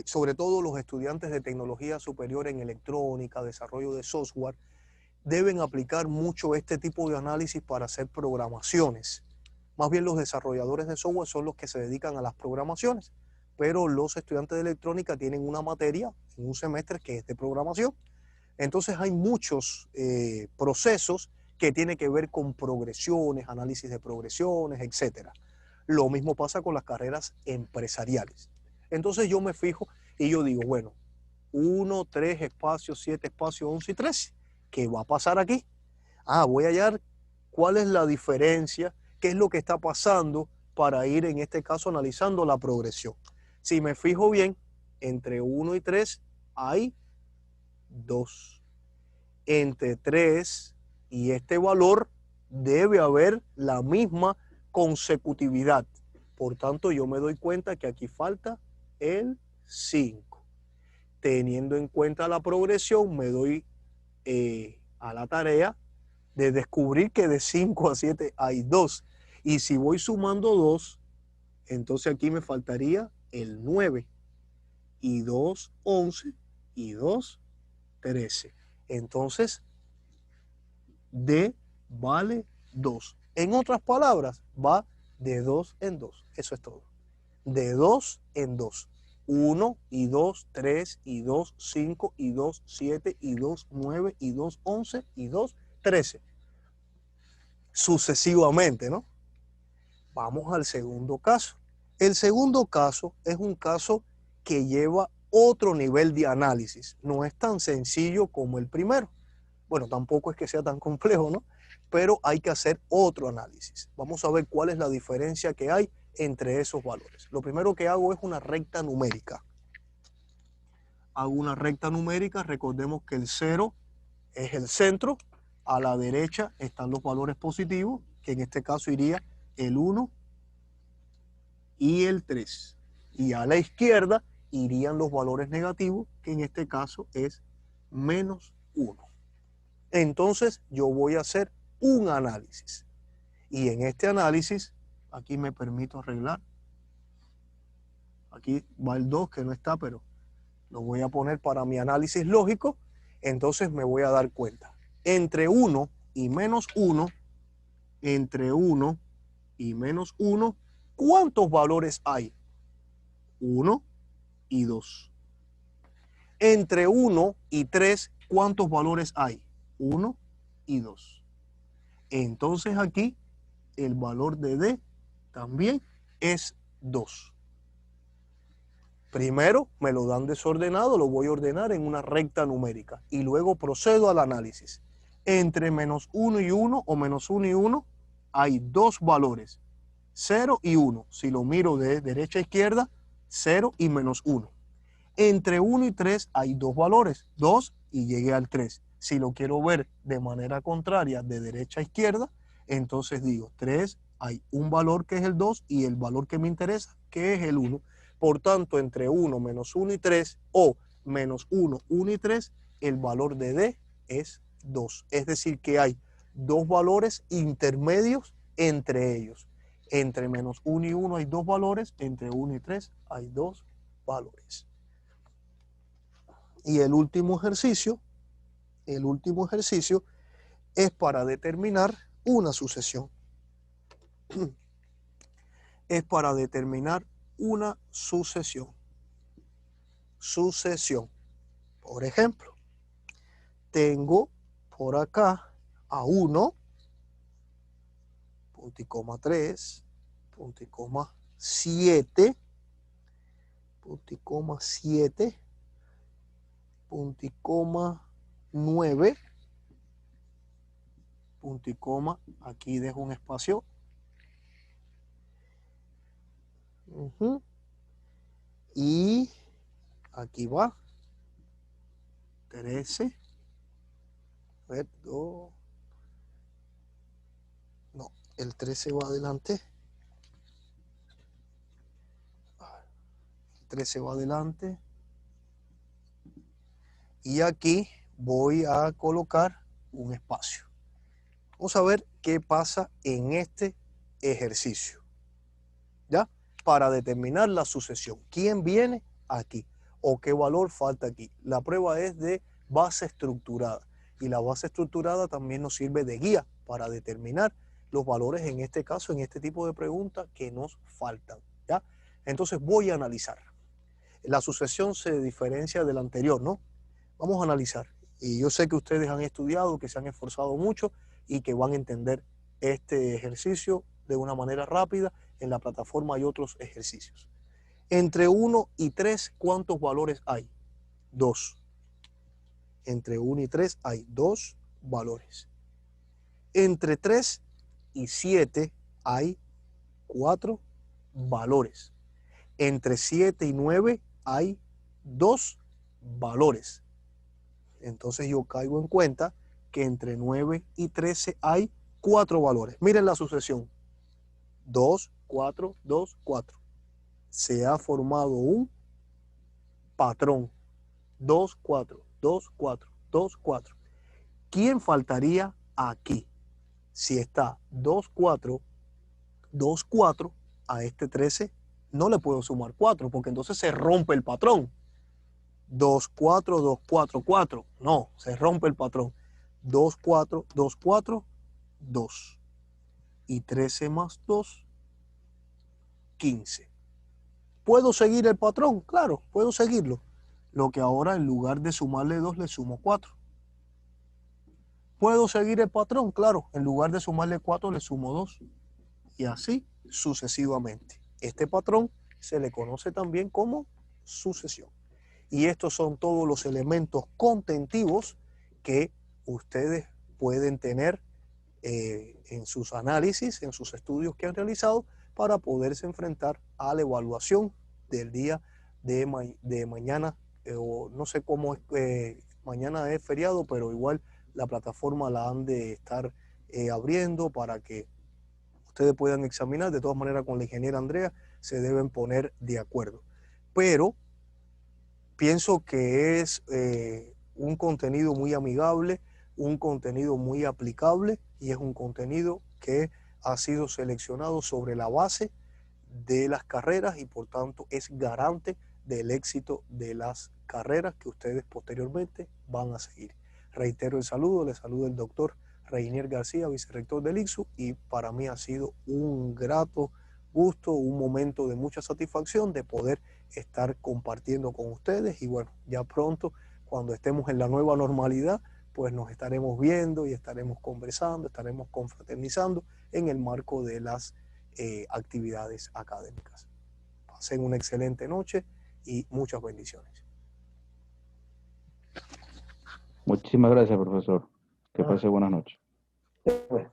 Speaker 1: sobre todo los estudiantes de tecnología superior en electrónica, desarrollo de software, deben aplicar mucho este tipo de análisis para hacer programaciones. Más bien los desarrolladores de software son los que se dedican a las programaciones, pero los estudiantes de electrónica tienen una materia en un semestre que es de programación. Entonces hay muchos procesos que tienen que ver con progresiones, análisis de progresiones, etc. Lo mismo pasa con las carreras empresariales. Entonces yo me fijo y yo digo, bueno, 1, 3 espacios, 7 espacios, 11 y 13. ¿Qué va a pasar aquí? Voy a hallar cuál es la diferencia, qué es lo que está pasando para ir en este caso analizando la progresión. Si me fijo bien, entre 1 y 3 hay 2. Entre 3 y este valor debe haber la misma consecutividad. Por tanto, yo me doy cuenta que aquí falta el 5. Teniendo en cuenta la progresión, me doy a la tarea de descubrir que de 5 a 7 hay 2. Y si voy sumando 2, entonces aquí me faltaría el 9. Y 2, 11. Y 2, 13. Entonces, D vale 2. En otras palabras, va de 2 en 2. Eso es todo. De 2 en 2. 1 y 2, 3 y 2, 5 y 2, 7 y 2, 9 y 2, 11 y 2, 13. Sucesivamente, ¿no? Vamos al segundo caso. El segundo caso es un caso que lleva otro nivel de análisis. No es tan sencillo como el primero. Bueno, tampoco es que sea tan complejo, ¿no? Pero hay que hacer otro análisis. Vamos a ver cuál es la diferencia que hay entre esos valores. Lo primero que hago es una recta numérica. Hago una recta numérica. Recordemos que el 0 es el centro. A la derecha están los valores positivos, que en este caso iría el 1 y el 3. Y a la izquierda irían los valores negativos, que en este caso es menos 1. Entonces yo voy a hacer un análisis. Y en este análisis, aquí me permito arreglar. Aquí va el 2 que no está, pero lo voy a poner para mi análisis lógico. Entonces me voy a dar cuenta. Entre 1 y menos 1, entre 1 y menos 1, ¿cuántos valores hay? 1 y 2. Entre 1 y 3, ¿cuántos valores hay? 1 y 2. Entonces aquí el valor de D también es 2. Primero me lo dan desordenado, lo voy a ordenar en una recta numérica y luego procedo al análisis. Entre menos 1 y 1 o menos 1 y 1 hay 2 valores, 0 y 1. Si lo miro de derecha a izquierda, 0 y menos 1. Entre 1 y 3 hay 2 valores, 2 y llegué al 3. Si lo quiero ver de manera contraria, de derecha a izquierda, entonces digo 3, hay un valor que es el 2 y el valor que me interesa, que es el 1. Por tanto, entre 1, menos 1 y 3 o menos 1, 1 y 3, el valor de D es 2. Es decir, que hay 2 valores intermedios entre ellos. Entre menos 1 y 1 hay 2 valores, entre 1 y 3 hay 2 valores. Y el último ejercicio es para determinar una sucesión. Es para determinar una sucesión. sucesión. Por ejemplo, tengo por acá a 1, punto y coma 3, punto y coma 7, punto y coma 7, punto y coma 9, punto y coma, aquí dejo un espacio. Y aquí va 13. A ver, 2. No, el 13 va adelante. El 13 va adelante. Y aquí voy a colocar un espacio. Vamos a ver qué pasa en este ejercicio, ¿ya? Para determinar la sucesión. ¿Quién viene aquí? ¿O qué valor falta aquí? La prueba es de base estructurada. Y la base estructurada también nos sirve de guía para determinar los valores, en este caso, en este tipo de preguntas que nos faltan, ¿ya? Entonces voy a analizar. La sucesión se diferencia de la anterior, ¿no? Vamos a analizar. Y yo sé que ustedes han estudiado, que se han esforzado mucho y que van a entender este ejercicio de una manera rápida. En la plataforma hay otros ejercicios. Entre 1 y 3, ¿cuántos valores hay? 2. Entre 1 y 3 hay 2 valores. Entre 3 y 7 hay 4 valores. Entre 7 y 9 hay 2 valores. Entonces yo caigo en cuenta que entre 9 y 13 hay 4 valores. Miren la sucesión. 2, 4, 2, 4. Se ha formado un patrón. 2, 4, 2, 4, 2, 4. ¿Quién faltaría aquí? Si está 2, 4, 2, 4, a este 13 no le puedo sumar 4 porque entonces se rompe el patrón. 2, 4, 2, 4, 4. No, se rompe el patrón. 2, 4, 2, 4, 2. Y 13 más 2, 15. ¿Puedo seguir el patrón? Claro, puedo seguirlo. Lo que ahora en lugar de sumarle 2 le sumo 4. ¿Puedo seguir el patrón? Claro, en lugar de sumarle 4 le sumo 2. Y así sucesivamente. Este patrón se le conoce también como sucesión. Y estos son todos los elementos contentivos que ustedes pueden tener en sus análisis, en sus estudios que han realizado para poderse enfrentar a la evaluación del día de mañana, o no sé cómo es, mañana es feriado, pero igual la plataforma la han de estar abriendo para que ustedes puedan examinar. De todas maneras, con la ingeniera Andrea se deben poner de acuerdo. Pero pienso que es un contenido muy amigable, un contenido muy aplicable y es un contenido que ha sido seleccionado sobre la base de las carreras y por tanto es garante del éxito de las carreras que ustedes posteriormente van a seguir. Reitero el saludo, les saluda el doctor Reinier García, vicerrector del ICSU, y para mí ha sido un grato gusto, un momento de mucha satisfacción de poder estar compartiendo con ustedes y bueno, ya pronto cuando estemos en la nueva normalidad, pues nos estaremos viendo y estaremos conversando, estaremos confraternizando en el marco de las actividades académicas. Pasen una excelente noche y muchas bendiciones.
Speaker 4: Muchísimas gracias, profesor. Que pase buenas noches.
Speaker 5: Bueno.